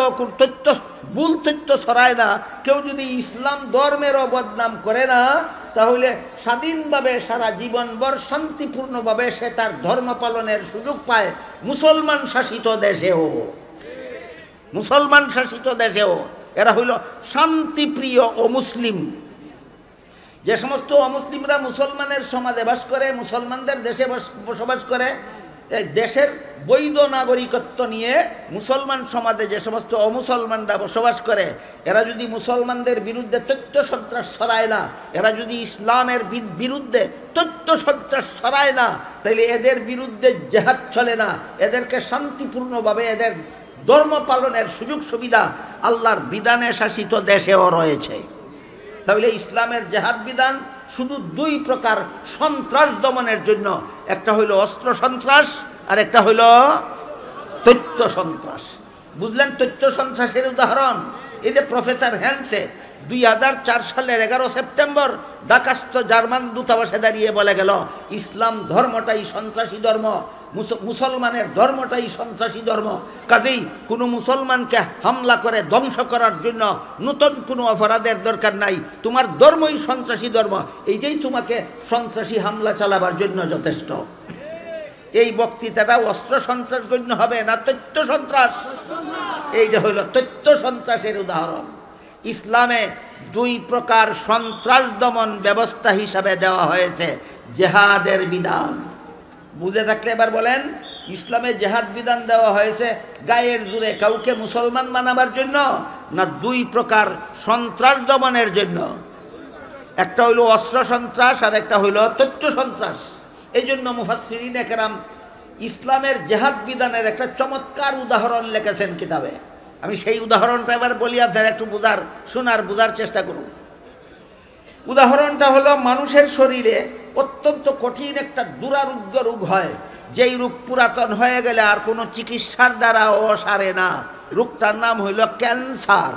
ভুল তথ্য ছড়ায় না, কেউ যদি ইসলাম ধর্মেরও বদনাম করে না, তাহলে স্বাধীনভাবে সারা জীবনভর শান্তিপূর্ণভাবে সে তার ধর্ম পালনের সুযোগ পায় মুসলমান শাসিত দেশেও। এরা হইল শান্তিপ্রিয় অমুসলিম। যে সমস্ত অমুসলিমরা মুসলমানের সমাজে বাস করে, মুসলমানদের দেশে বসবাস করে, দেশের বৈধ নাগরিকত্ব নিয়ে মুসলমান সমাজে যে সমস্ত অমুসলমানরা বসবাস করে, এরা যদি মুসলমানদের বিরুদ্ধে তথ্য সন্ত্রাস ছড়ায় না, এরা যদি ইসলামের বিরুদ্ধে তথ্য সন্ত্রাস ছড়ায় না, তাহলে এদের বিরুদ্ধে জেহাদ চলে না। এদেরকে শান্তিপূর্ণভাবে এদের ধর্ম পালনের সুযোগ সুবিধা আল্লাহর বিধানে শাসিত দেশেও রয়েছে। তাহলে ইসলামের জেহাদ বিধান শুধু দুই প্রকার সন্ত্রাস দমনের জন্য, একটা হইল অস্ত্র সন্ত্রাস আর একটা হইল তথ্য সন্ত্রাস। বুঝলেন তথ্য সন্ত্রাসের উদাহরণ? এই যে প্রফেসর হ্যান্সে 2004 সালের 11 সেপ্টেম্বর ঢাকাস্থ জার্মান দূতাবাসে দাঁড়িয়ে বলে গেল, ইসলাম ধর্মটাই সন্ত্রাসী ধর্ম, মুসলমানের ধর্মটাই সন্ত্রাসী ধর্ম। কাজেই কোনো মুসলমানকে হামলা করে ধ্বংস করার জন্য নতুন কোনো অপরাধের দরকার নাই, তোমার ধর্মই সন্ত্রাসী ধর্ম, এইটাই তোমাকে সন্ত্রাসী হামলা চালাবার জন্য যথেষ্ট। এই বক্তৃতাটা অস্ত্র সন্ত্রাস গণ্য হবে না তথ্য সন্ত্রাস? এই যে হইল তথ্য সন্ত্রাসের উদাহরণ। ইসলামে দুই প্রকার সন্ত্রাস দমন ব্যবস্থা হিসাবে দেওয়া হয়েছে জেহাদের বিধান। বুঝে থাকলে এবার বলেন, ইসলামে জেহাদ বিধান দেওয়া হয়েছে গায়ের জোরে কাউকে মুসলমান বানাবার জন্য, না দুই প্রকার সন্ত্রাস দমনের জন্য? একটা হইল অস্ত্র সন্ত্রাস আর একটা হইল তথ্য সন্ত্রাস। এই জন্য মুফাসসিরিনে কেরাম ইসলামের জেহাদ বিধানের একটা চমৎকার উদাহরণ লিখেছেন কিতাবে। আমি সেই উদাহরণটা এবার বলি, আপনারা একটু বোঝার চেষ্টা করুন। উদাহরণটা হলো, মানুষের শরীরে অত্যন্ত কঠিন একটা দুরারোগ্য রোগ হয়, যেই রোগ পুরাতন হয়ে গেলে আর কোনো চিকিৎসার দ্বারাও সারে না। রোগটার নাম হইল ক্যান্সার।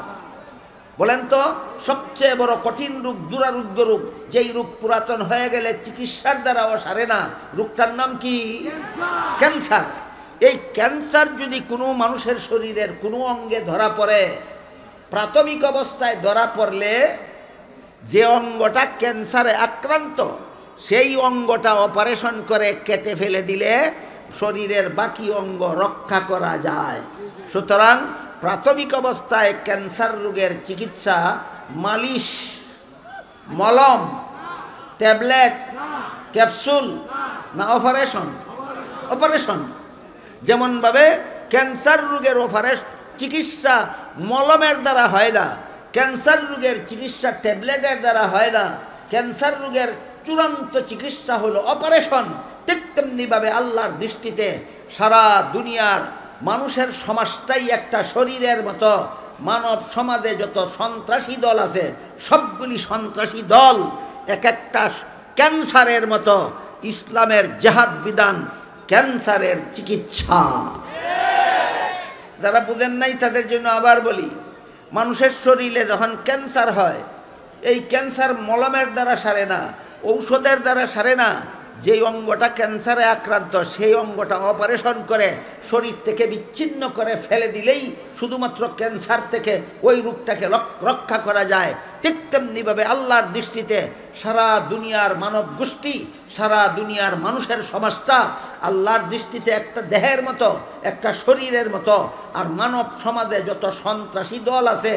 বলেন তো, সবচেয়ে বড় কঠিন রোগ, দুরারোগ্য রোগ, যেই রোগ পুরাতন হয়ে গেলে চিকিৎসার দ্বারাও সারে না, রোগটার নাম কি? ক্যান্সার। এই ক্যান্সার যদি কোনো মানুষের শরীরের কোনো অঙ্গে ধরা পড়ে, প্রাথমিক অবস্থায় ধরা পড়লে যে অঙ্গটা ক্যান্সারে আক্রান্ত, সেই অঙ্গটা অপারেশন করে কেটে ফেলে দিলে শরীরের বাকি অঙ্গ রক্ষা করা যায়। সুতরাং প্রাথমিক অবস্থায় ক্যান্সার রোগের চিকিৎসা মালিশ, মলম, ট্যাবলেট, ক্যাপসুল না অপারেশন? অপারেশন। যেমনভাবে ক্যান্সার রোগের চিকিৎসা মলমের দ্বারা হয় না, ক্যান্সার রোগের চিকিৎসা ট্যাবলেটের দ্বারা হয় না, ক্যান্সার রোগের চূড়ান্ত চিকিৎসা হলো অপারেশন। ঠিক তেমনিভাবে আল্লাহর দৃষ্টিতে সারা দুনিয়ার মানুষের সমাজটাই একটা শরীরের মতো। মানব সমাজে যত সন্ত্রাসী দল আছে, সবগুলি সন্ত্রাসী দল এক একটা ক্যান্সারের মতো। ইসলামের জেহাদ বিধান ক্যান্সারের চিকিৎসা। যারা বুঝেন নাই তাদের জন্য আবার বলি, মানুষের শরীরে যখন ক্যান্সার হয়, এই ক্যান্সার মলমের দ্বারা সারে না, ঔষধের দ্বারা সারে না। যেই অঙ্গটা ক্যান্সারে আক্রান্ত, সেই অঙ্গটা অপারেশন করে শরীর থেকে বিচ্ছিন্ন করে ফেলে দিলেই শুধুমাত্র ক্যান্সার থেকে ওই রোগটাকে রক্ষা করা যায়। ঠিক তেমনিভাবে আল্লাহর দৃষ্টিতে সারা দুনিয়ার মানব গোষ্ঠী, সারা দুনিয়ার মানুষের সমাজটা আল্লাহর দৃষ্টিতে একটা দেহের মতো, একটা শরীরের মতো। আর মানব সমাজে যত সন্ত্রাসী দল আছে,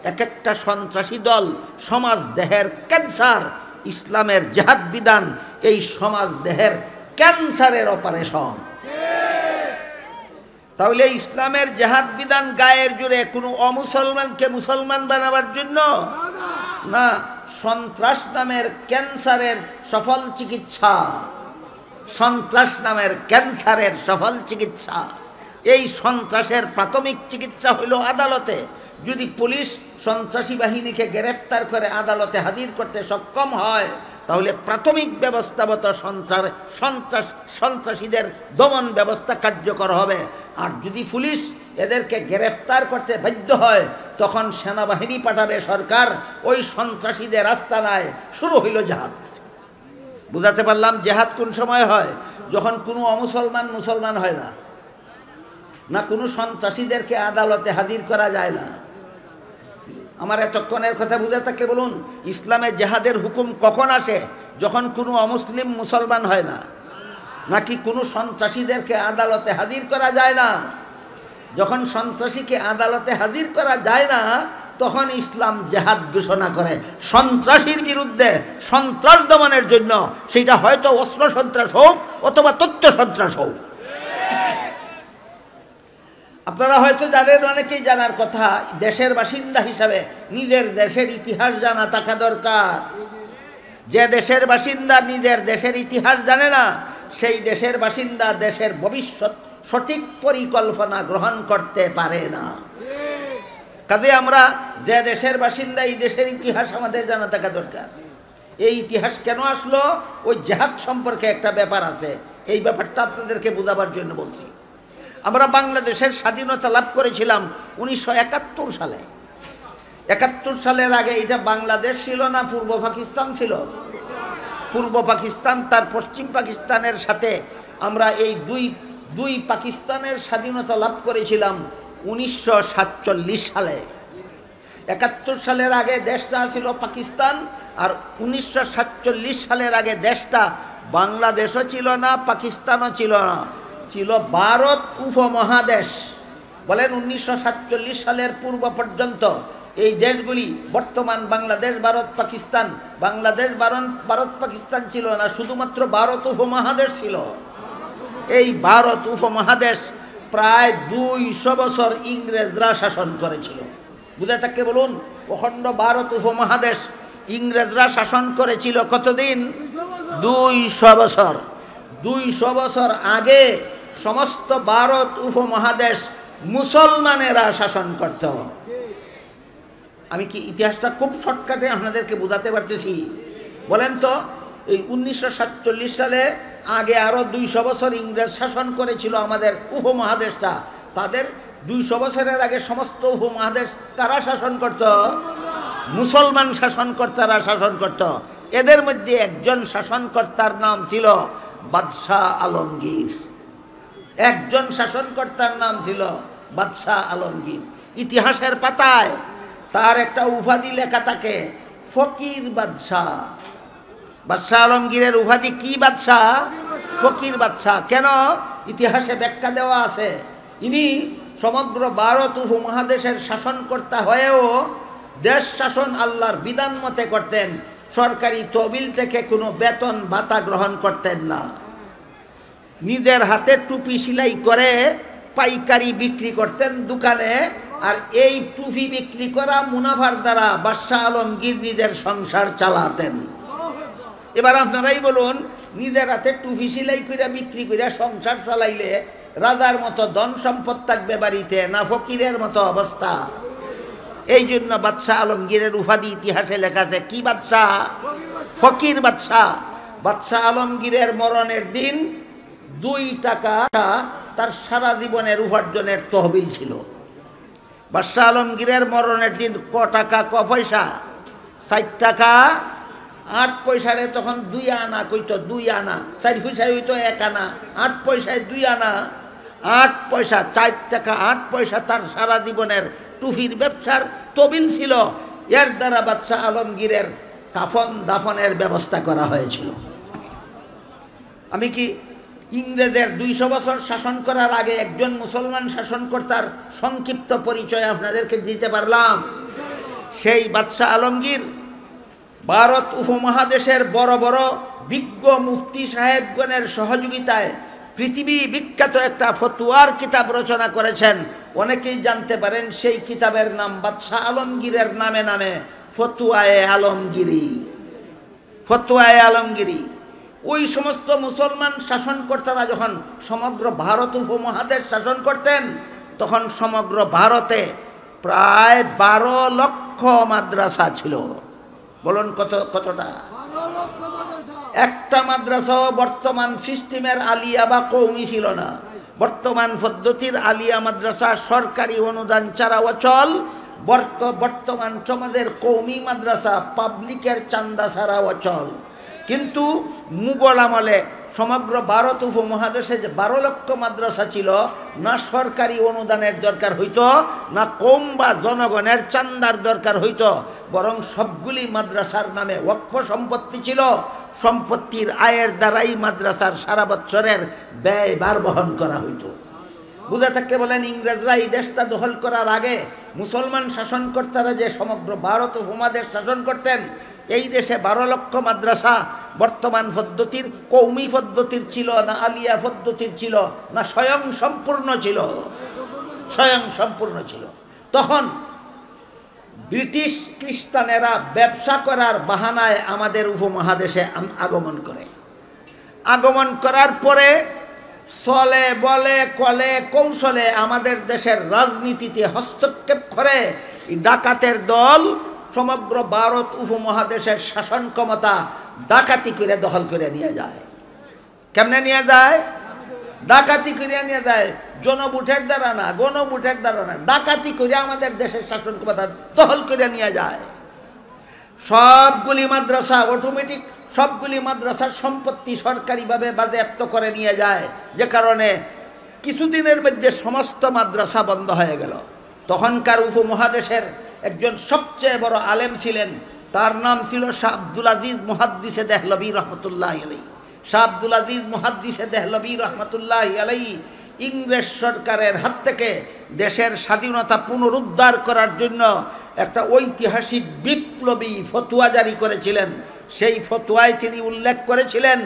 এক একটা সন্ত্রাসী দল সমাজ দেহের ক্যান্সার। ইসলামের জেহাদ বিধান এই সমাজ দেহের ক্যান্সারের অপারেশন। তাহলে ইসলামের জেহাদ বিধান গায়ের জোরে কোনো অমুসলমানকে মুসলমান বানাবার জন্য না, সন্ত্রাস নামের ক্যান্সারের সফল চিকিৎসা। সন্ত্রাস নামের ক্যান্সারের সফল চিকিৎসা। এই সন্ত্রাসের প্রাথমিক চিকিৎসা হইল আদালতে। যদি পুলিশ সন্ত্রাসী বাহিনীকে গ্রেফতার করে আদালতে হাজির করতে সক্ষম হয়, তাহলে প্রাথমিক ব্যবস্থাগত সন্ত্রাসীদের দমন ব্যবস্থা কার্যকর হবে। আর যদি পুলিশ এদেরকে গ্রেফতার করতে বাধ্য হয়, তখন সেনাবাহিনী পাঠাবে সরকার, ওই সন্ত্রাসীদের আস্তানায় শুরু হইল জেহাদ। বুঝাতে পারলাম? জেহাদ কোন সময় হয়? যখন কোনো অমুসলমান মুসলমান হয় না, না কোনো সন্ত্রাসীদেরকে আদালতে হাজির করা যায় না। আমার এতক্ষণের কথা বুঝে থাকলে বলুন, ইসলামে জেহাদের হুকুম কখন আসে? যখন কোনো অমুসলিম মুসলমান হয় না, নাকি কোনো সন্ত্রাসীদেরকে আদালতে হাজির করা যায় না। যখন সন্ত্রাসীকে আদালতে হাজির করা যায় না, তখন ইসলাম জেহাদ ঘোষণা করে সন্ত্রাসীর বিরুদ্ধে, সন্ত্রাস দমনের জন্য। সেটা হয়তো অস্ত্র সন্ত্রাস হোক অথবা তথ্য সন্ত্রাস হোক। আপনারা হয়তো জানেন, অনেকেই জানার কথা, দেশের বাসিন্দা হিসাবে নিজের দেশের ইতিহাস জানা থাকা দরকার। যে দেশের বাসিন্দা নিজের দেশের ইতিহাস জানে না, সেই দেশের বাসিন্দা দেশের ভবিষ্যৎ সঠিক পরিকল্পনা গ্রহণ করতে পারে না। কাজে আমরা যে দেশের বাসিন্দা, এই দেশের ইতিহাস আমাদের জানা থাকা দরকার। এই ইতিহাস কেন আসলো? ওই জেহাদ সম্পর্কে একটা ব্যাপার আছে, এই ব্যাপারটা আপনাদেরকে বোঝাবার জন্য বলছি। আমরা বাংলাদেশের স্বাধীনতা লাভ করেছিলাম 1971 সালে। 71 সালের আগে এটা বাংলাদেশ ছিল না পূর্ব পাকিস্তান ছিল? পূর্ব পাকিস্তান তার পশ্চিম পাকিস্তানের সাথে আমরা এই দুই পাকিস্তানের স্বাধীনতা লাভ করেছিলাম 1947 সালে। 71 সালের আগে দেশটা ছিল পাকিস্তান, আর 1947 সালের আগে দেশটা বাংলাদেশও ছিল না, পাকিস্তানও ছিল না, ছিল ভারত উপমহাদেশ। বলেন 1947 সালের পূর্ব পর্যন্ত এই দেশগুলি বর্তমান বাংলাদেশ, ভারত, পাকিস্তান, বাংলাদেশ, ভারত, পাকিস্তান ছিল না, শুধুমাত্র ভারত উপমহাদেশ ছিল। এই ভারত উপমহাদেশ প্রায় 200 বছর ইংরেজরা শাসন করেছিল। বুঝে থাকতে বলুন, অখণ্ড ভারত উপমহাদেশ ইংরেজরা শাসন করেছিল কতদিন? 200 বছর। 200 বছর আগে সমস্ত ভারত উপমহাদেশ মুসলমানেরা শাসন করত। আমি কি ইতিহাসটা খুব শর্টকাটে আপনাদেরকে বোঝাতে পারতেছি? বলেন তো, এই 1947 সালে আগে আরো 200 বছর ইংরেজ শাসন করেছিল আমাদের উপমহাদেশটা। তাদের 200 বছরের আগে সমস্ত উপমহাদেশ কারা শাসন করত? মুসলমান শাসনকর্তারা শাসন করত। এদের মধ্যে একজন শাসনকর্তার নাম ছিল বাদশাহ আলমগীর। একজন শাসনকর্তার নাম ছিল বাদশাহ আলমগীর। ইতিহাসের পাতায় তার একটা উপাধি লেখা থাকে, ফকির বাদশাহ। বাদশাহ আলমগীরের উপাধি কি? বাদশাহ, ফকির বাদশাহ। কেন? ইতিহাসে ব্যাখ্যা দেওয়া আছে। ইনি সমগ্র ভারত উপমহাদেশের শাসনকর্তা হয়েও দেশ শাসন আল্লাহর বিধান মতে করতেন। সরকারি তহবিল থেকে কোনো বেতন ভাতা গ্রহণ করতেন না। নিজের হাতে টুপি সেলাই করে পাইকারি বিক্রি করতেন দোকানে, আর এই টুপি বিক্রি করা মুনাফার দ্বারা বাদশাহ আলমগীর নিজের সংসার চালাতেন। এবার আপনারাই বলুন, নিজের হাতে টুপি সেলাই করে বিক্রি করে সংসার চালাইলে রাজার মতো ধন সম্পদ থাকবে বাড়িতে, না ফকিরের মতো অবস্থা? এই জন্য বাদশাহ আলমগীরের উপাধি ইতিহাসে লেখা আছে কি? বাদশাহ, ফকির বাদশাহ। বাদশাহ আলমগীরের মরণের দিন 2 টাকা তার সারা জীবনের উপার্জনের তহবিল ছিল। বাদশাহ আলমগীরের মরণের দিন ক টাকা ক পয়সা? 4 টাকা 8 পয়সারে তখন 2 আনা কইতো, 2 আনা। 4 পয়সায় হইতো 1 আনা, 8 পয়সায় 2 আনা। 8 পয়সা, 4 টাকা 8 পয়সা তার সারা জীবনের টুফির ব্যবসার তহবিল ছিল। এর দ্বারা বাদশাহ আলমগীরের কাফন দাফনের ব্যবস্থা করা হয়েছিল। আমি কি ইংরেজের 200 বছর শাসন করার আগে একজন মুসলমান শাসনকর্তার সংক্ষিপ্ত পরিচয় আপনাদেরকে দিতে পারলাম? সেই বাদশাহ আলমগীর ভারত উপমহাদেশের বড় বড় বিজ্ঞ মুফতি সাহেবগণের সহযোগিতায় পৃথিবী বিখ্যাত একটা ফতুয়ার কিতাব রচনা করেছেন। অনেকেই জানতে পারেন সেই কিতাবের নাম বাদশাহ আলমগীরের নামে নামে ফতুয়ায়ে আলমগীরি। ফতুয়ায়ে আলমগীরি। ওই সমস্ত মুসলমান শাসনকর্তারা যখন সমগ্র ভারত উপমহাদেশ শাসন করতেন, তখন সমগ্র ভারতে প্রায় 12 লক্ষ মাদ্রাসা ছিল। বলুন কতটা? একটা মাদ্রাসাও বর্তমান সিস্টেমের আলিয়া বা কওমি ছিল না। বর্তমান পদ্ধতির আলিয়া মাদ্রাসা সরকারি অনুদান ছাড়া অচল। বর্তমান সমাজের কওমি মাদ্রাসা পাবলিকের চান্দা ছাড়া অচল। কিন্তু মুঘল আমলে সমগ্র ভারত উপমহাদেশে যে 12 লক্ষ মাদ্রাসা ছিল, না সরকারি অনুদানের দরকার হইতো, না কম বা জনগণের চান্দার দরকার হইতো, বরং সবগুলি মাদ্রাসার নামে ওয়াকফ সম্পত্তি ছিল। সম্পত্তির আয়ের দ্বারাই মাদ্রাসার সারা বছরের ব্যয়ভার বহন করা হইতো। বুঝে থাকতে বলেন, ইংরেজরা এই দেশটা দখল করার আগে মুসলমান শাসনকর্তারা যে সমগ্র ভারত উপমহাদেশ শাসন করতেন, এই দেশে 12 লক্ষ মাদ্রাসা বর্তমান পদ্ধতির কওমি পদ্ধতির ছিল না, আলিয়া পদ্ধতির ছিল না, স্বয়ং সম্পূর্ণ ছিল। স্বয়ং সম্পূর্ণ ছিল। তখন ব্রিটিশ খ্রিস্টানেরা ব্যবসা করার বাহানায় আমাদের উপমহাদেশে আগমন করে। আগমন করার পরে চলে বলে কলে কৌশলে আমাদের দেশের রাজনীতিতে হস্তক্ষেপ করে ডাকাতের দল সমগ্র ভারত উপমহাদেশের শাসন ক্ষমতা ডাকাতি করে দখল করে নিয়ে যায়। কেমনে নিয়ে যায়? ডাকাতি করিয়া নিয়ে যায়, জনভোটের দ্বারা না, গণভোটের দ্বারা না, ডাকাতি করিয়া আমাদের দেশের শাসন ক্ষমতা দখল করিয়া নিয়ে যায়। সবগুলি মাদ্রাসা অটোমেটিক, সবগুলি মাদ্রাসার সম্পত্তি সরকারিভাবে বাজেয়াপ্ত করে নিয়ে যায়, যে কারণে কিছুদিনের মধ্যে সমস্ত মাদ্রাসা বন্ধ হয়ে গেল। তখনকার উপমহাদেশের একজন সবচেয়ে বড় আলেম ছিলেন, তার নাম ছিল শাহ আব্দুল আজিজ মুহাদ্দিসে দেহলভী রহমতুল্লাহ আলাইহি। শাহ আব্দুল আজিজ মুহাদ্দিসে দেহলভী রহমতুল্লাহ আলাইহি ইংরেজ সরকারের হাত থেকে দেশের স্বাধীনতা পুনরুদ্ধার করার জন্য একটা ঐতিহাসিক বিপ্লবী ফতোয়া জারি করেছিলেন। সেই ফতোয়ায় তিনি উল্লেখ করেছিলেন,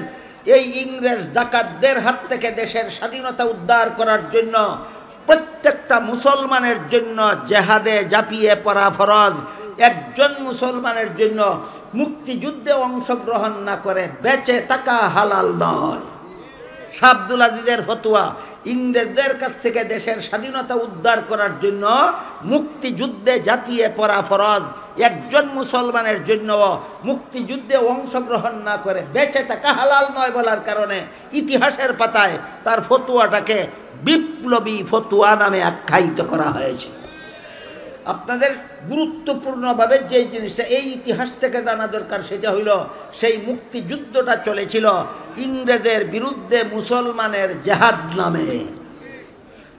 এই ইংরেজ ডাকাতদের হাত থেকে দেশের স্বাধীনতা উদ্ধার করার জন্য প্রত্যেকটা মুসলমানের জন্য জেহাদে ঝাঁপিয়ে পড়া ফরজ। একজন মুসলমানের জন্য মুক্তিযুদ্ধে অংশগ্রহণ না করে বেঁচে থাকা হালাল নয়। শাহ আব্দুল আজিজের ফতোয়া, ইংরেজদের কাছ থেকে দেশের স্বাধীনতা উদ্ধার করার জন্য মুক্তিযুদ্ধে ঝাঁপিয়ে পড়া ফরজ। একজন মুসলমানের জন্য মুক্তিযুদ্ধে অংশগ্রহণ না করে বেঁচে থাকা হালাল নয় বলার কারণে ইতিহাসের পাতায় তার ফতোয়াটাকে বিপ্লবী ফতোয়া নামে আখ্যায়িত করা হয়েছে। আপনাদের গুরুত্বপূর্ণভাবে যে জিনিসটা এই ইতিহাস থেকে জানা দরকার, সেটা হইল সেই মুক্তিযুদ্ধটা চলেছিল ইংরেজের বিরুদ্ধে মুসলমানের জেহাদ নামে।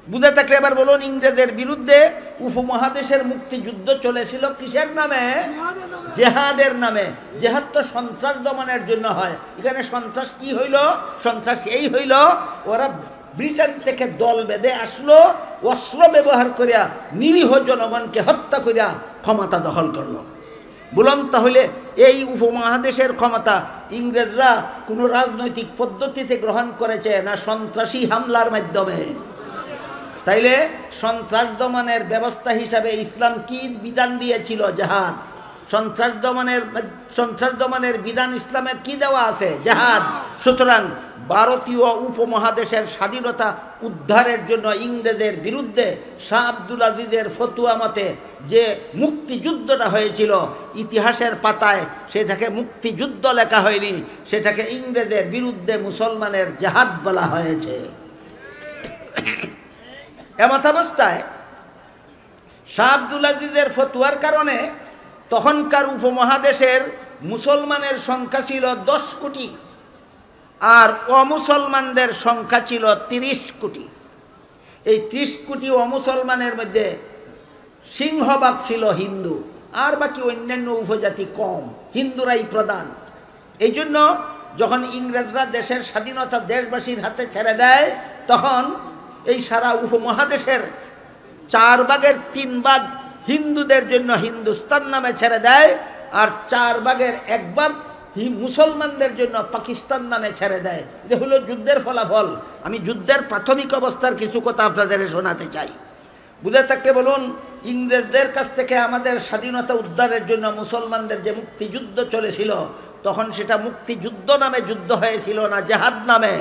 বুঝে থাকলে এবার বলুন, ইংরেজের বিরুদ্ধে উপমহাদেশের মুক্তিযুদ্ধ চলেছিল কিসের নামে? জেহাদের নামে। জেহাদ তো সন্ত্রাস দমনের জন্য হয়। এখানে সন্ত্রাস কি হইল? সন্ত্রাস এই হইল, ওরা ব্রিটেন থেকে দল বেঁধে আসলো, অস্ত্র ব্যবহার করিয়া নিরীহ জনগণকে হত্যা করিয়া ক্ষমতা দখল করলো। বলুন তাহলে এই উপমহাদেশের ক্ষমতা ইংরেজরা কোনো রাজনৈতিক পদ্ধতিতে গ্রহণ করেছে না সন্ত্রাসী হামলার মাধ্যমে? তাইলে সন্ত্রাস দমনের ব্যবস্থা হিসাবে ইসলাম কি বিধান দিয়েছিল? জেহাদ। সন্ত্রাস দমনের বিধান ইসলামের কি দেওয়া আছে? জেহাদ। সুতরাং ভারতীয় উপমহাদেশের স্বাধীনতা উদ্ধারের জন্য ইংরেজের বিরুদ্ধে শাহ আব্দুল আজিজের ফতোয়া মতে যে মুক্তিযুদ্ধটা হয়েছিল, ইতিহাসের পাতায় সেটাকে মুক্তিযুদ্ধ লেখা হয়নি, সেটাকে ইংরেজের বিরুদ্ধে মুসলমানের জেহাদ বলা হয়েছে। এমতাবস্থায় শাহ আব্দুল আজিজের ফতোয়ার কারণে তখনকার উপমহাদেশের মুসলমানের সংখ্যা ছিল 10 কোটি, আর অমুসলমানদের সংখ্যা ছিল 30 কোটি। এই 30 কোটি অমুসলমানের মধ্যে সিংহভাগ ছিল হিন্দু, আর বাকি অন্যান্য উপজাতি কম, হিন্দুরাই প্রধান। এই জন্য যখন ইংরেজরা দেশের স্বাধীনতা দেশবাসীর হাতে ছেড়ে দেয়, তখন এই সারা উপমহাদেশের 4 ভাগের 3 ভাগ হিন্দুদের জন্য হিন্দুস্তান নামে ছেড়ে দেয়, আর 4 ভাগের 1 ভাগ মুসলমানদের জন্য পাকিস্তান নামে ছেড়ে দেয়। এটা হলো যুদ্ধের ফলাফল। আমি যুদ্ধের প্রাথমিক অবস্থার কিছু কথা আপনাদের শোনাতে চাই। বুঝে থাকতে বলুন, ইংরেজদের কাছ থেকে আমাদের স্বাধীনতা উদ্ধারের জন্য মুসলমানদের যে মুক্তিযুদ্ধ চলেছিল, তখন সেটা মুক্তিযুদ্ধ নামে যুদ্ধ হয়েছিল না জেহাদ নামে?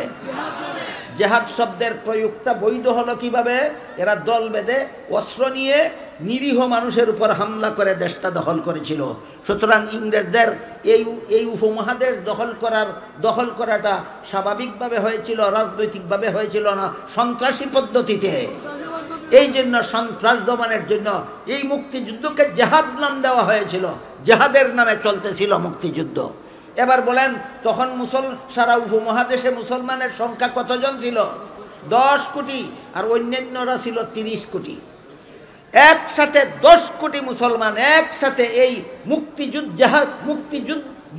জেহাদ শব্দের প্রয়োগটা বৈধ হলো কিভাবে? এরা দল বেঁধে অস্ত্র নিয়ে নিরীহ মানুষের উপর হামলা করে দেশটা দখল করেছিল। সুতরাং ইংরেজদের এই উপমহাদেশ দখল করাটা স্বাভাবিকভাবে হয়েছিল, রাজনৈতিকভাবে হয়েছিল না, সন্ত্রাসী পদ্ধতিতে। এই জন্য সন্ত্রাস দমনের জন্য এই মুক্তিযুদ্ধকে জেহাদ নাম দেওয়া হয়েছিল, জেহাদের নামে চলতেছিল মুক্তিযুদ্ধ। এবার বলেন, তখন সারা উপমহাদেশে মুসলমানের সংখ্যা কতজন ছিল? 10 কোটি, আর অন্যান্যরা ছিল 30 কোটি। একসাথে 10 কোটি মুসলমান একসাথে এই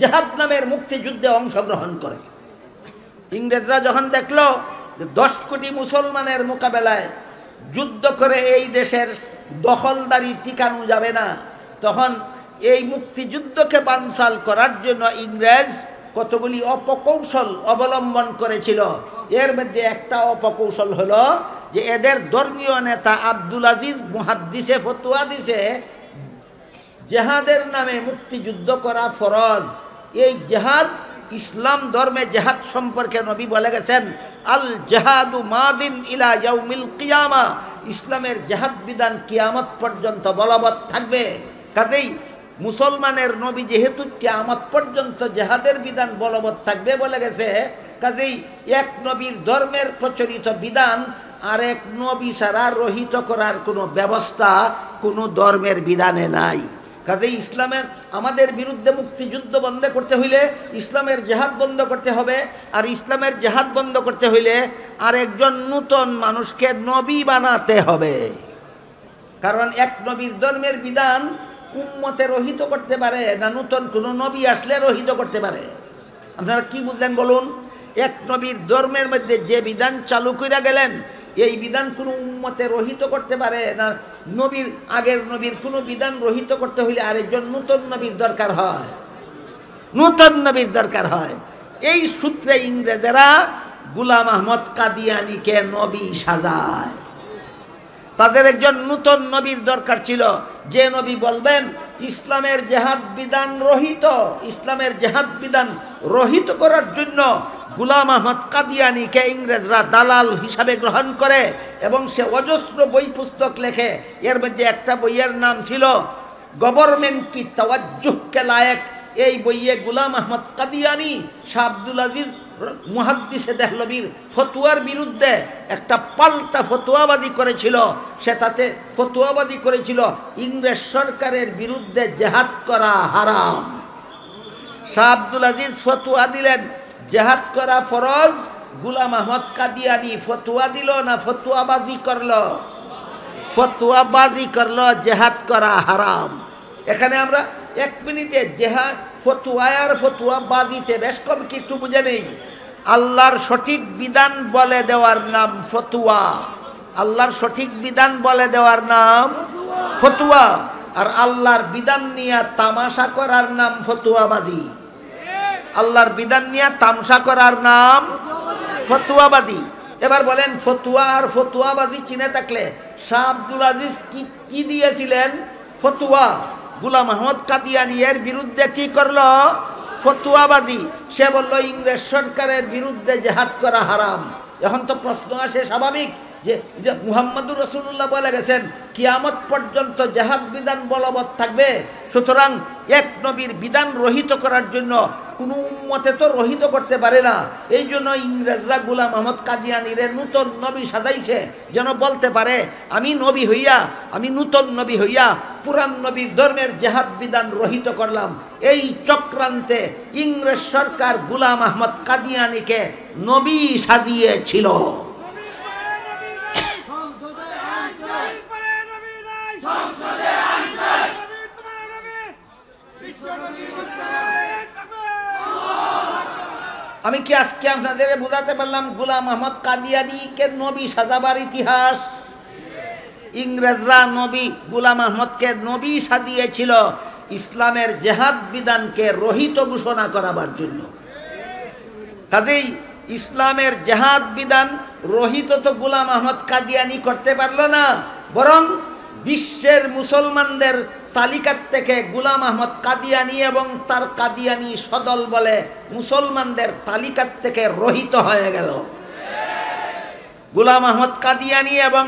জেহাদ নামের মুক্তিযুদ্ধে অংশগ্রহণ করে। ইংরেজরা যখন দেখলো যে 10 কোটি মুসলমানের মোকাবেলায় যুদ্ধ করে এই দেশের দখলদারি টিকানো যাবে না, তখন এই মুক্তিযুদ্ধকে বানচাল করার জন্য ইংরেজ কতগুলি অপকৌশল অবলম্বন করেছিল। এর মধ্যে একটা অপকৌশল হলো যে এদের ধর্মীয় নেতা আব্দুল আজিজ মুহাদ্দিসে ফতোয়া দিছে জেহাদের নামে মুক্তিযুদ্ধ করা ফরজ। এই জেহাদ, ইসলাম ধর্মে জেহাদ সম্পর্কে নবী বলে গেছেন, আল জেহাদু মাদিন ইলা ইয়াউমিল কিয়ামা। ইসলামের জেহাদ বিধান কিয়ামত পর্যন্ত বলবৎ থাকবে। কাজেই মুসলমানের নবী যেহেতু কিয়ামত পর্যন্ত জেহাদের বিধান বলবৎ থাকবে বলে গেছে, কাজেই এক নবীর ধর্মের প্রচলিত বিধান আরেক নবী ছাড়া রহিত করার কোনো ব্যবস্থা কোনো ধর্মের বিধানে নাই। কাজেই ইসলামের আমাদের বিরুদ্ধে মুক্তিযুদ্ধ বন্ধ করতে হইলে ইসলামের জেহাদ বন্ধ করতে হবে, আর ইসলামের জেহাদ বন্ধ করতে হইলে আরেকজন নূতন মানুষকে নবী বানাতে হবে। কারণ এক নবীর ধর্মের বিধান উম্মতে রহিত করতে পারে না নূতন কোনো নবী আসলে রহিত করতে পারে। আপনারা কি বুঝলেন বলুন? এক নবীর ধর্মের মধ্যে যে বিধান চালু করে গেলেন এই বিধান কোনো উম্মতে রহিত করতে পারে না নবীর আগের নবীর কোনো বিধান রহিত করতে হইলে আরেকজন নূতন নবীর দরকার হয়, নূতন নবীর দরকার হয়। এই সূত্রে ইংরেজেরা গোলাম আহমদ কাদিয়ানীকে নবী সাজায়। তাদের একজন নূতন নবীর দরকার ছিল, যে নবী বলবেন ইসলামের জেহাদ বিধান রহিত, ইসলামের জেহাদ বিধান রহিত করার জন্য গোলাম আহমদ কাদিয়ানীকে ইংরেজরা দালাল হিসাবে গ্রহণ করে এবং সে অজস্র বই পুস্তক লেখে। এর মধ্যে একটা বইয়ের নাম ছিল গভর্নমেন্ট কি তাওয়াজ্জুহ কে লায়েক। এই বইয়ে গোলাম আহমদ কাদিয়ানী শাহ আব্দুল আজিজ মুহাদ্দিসে দেহলভির ফতোয়ার বিরুদ্ধে একটা পাল্টা ফতোয়াবাজি করেছিল। সে তাতে ফতোয়াবাজি করেছিল ইংরেজ সরকারের বিরুদ্ধে জেহাদ করা হারাম। শাহ আব্দুল আজিজ ফতোয়া দিলেন জেহাদ করা ফরজ। গোলাম আহমদ কাদিয়ানী ফতোয়া দিল না ফতোয়াবাজি করলো? ফতোয়াবাজি করলো, জেহাদ করা হারাম। এখানে আমরা এক মিনিটে জেহাদ ফতোয়া আর ফতোয়াবাজিতে বেশ কম কিছু বুঝে নেই। আল্লাহর সঠিক বিধান বলে দেওয়ার নাম ফতোয়া, আল্লাহর সঠিক বিধান বলে দেওয়ার নাম ফতোয়া, আর আল্লাহর বিধান নিয়ে তামাশা করার নাম ফতোয়াবাজি। আল্লাহর বিধান নিয়ে তামসা করার নাম ফতোয়াবাজি। এবার বলেন ফতোয়া আর ফতোয়াবাজি চিনে থাকলে শাহ আব্দুল আজিজ কি দিয়েছিলেন? ফতোয়া। গোলাম আহমদ কাদিয়ানী এর বিরুদ্ধে কি করলো? ফতোয়াবাজি। সে বলল ইংরেজ সরকারের বিরুদ্ধে জেহাদ করা হারাম। এখন তো প্রশ্ন আসে স্বাভাবিক যে মুহাম্মদুর রাসূলুল্লাহ বলে গেছেন কিয়ামত পর্যন্ত জেহাদ বিধান বলবৎ থাকবে, সুতরাং এক নবীর বিধান রহিত করার জন্য কোনো উম্মতে তো রহিত করতে পারে না। এই জন্য ইংরেজরা গোলাম আহমদ কাদিয়ানীরে নূতন নবী সাজাইছে, যেন বলতে পারে আমি নবী হইয়া, আমি নূতন নবী হইয়া পুরান নবীর ধর্মের জেহাদ বিধান রহিত করলাম। এই চক্রান্তে ইংরেজ সরকার গোলাম আহমদ কাদিয়ানীকে নবী সাজিয়েছিল। আমি কি আজকে আপনাদের বোঝাতে পারলাম গোলাম আহমদ কাদিয়ানীকে নবী সাজাবার ইতিহাস? ইংরেজরা নবী গোলাম আহমদকে নবী সাজিয়েছিল ইসলামের জেহাদ বিধানকে রহিত ঘোষণা করাবার জন্য। কাজেই ইসলামের জেহাদ বিধান রহিত তো গোলাম আহমদ কাদিয়ানী করতে পারল না, বরং বিশ্বের মুসলমানদের তালিকার থেকে গোলাম আহমদ কাদিয়ানী এবং তার কাদিয়ানী সদল বলে মুসলমানদের তালিকার থেকে রহিত হয়ে গেল। গোলাম আহমদ কাদিয়ানী এবং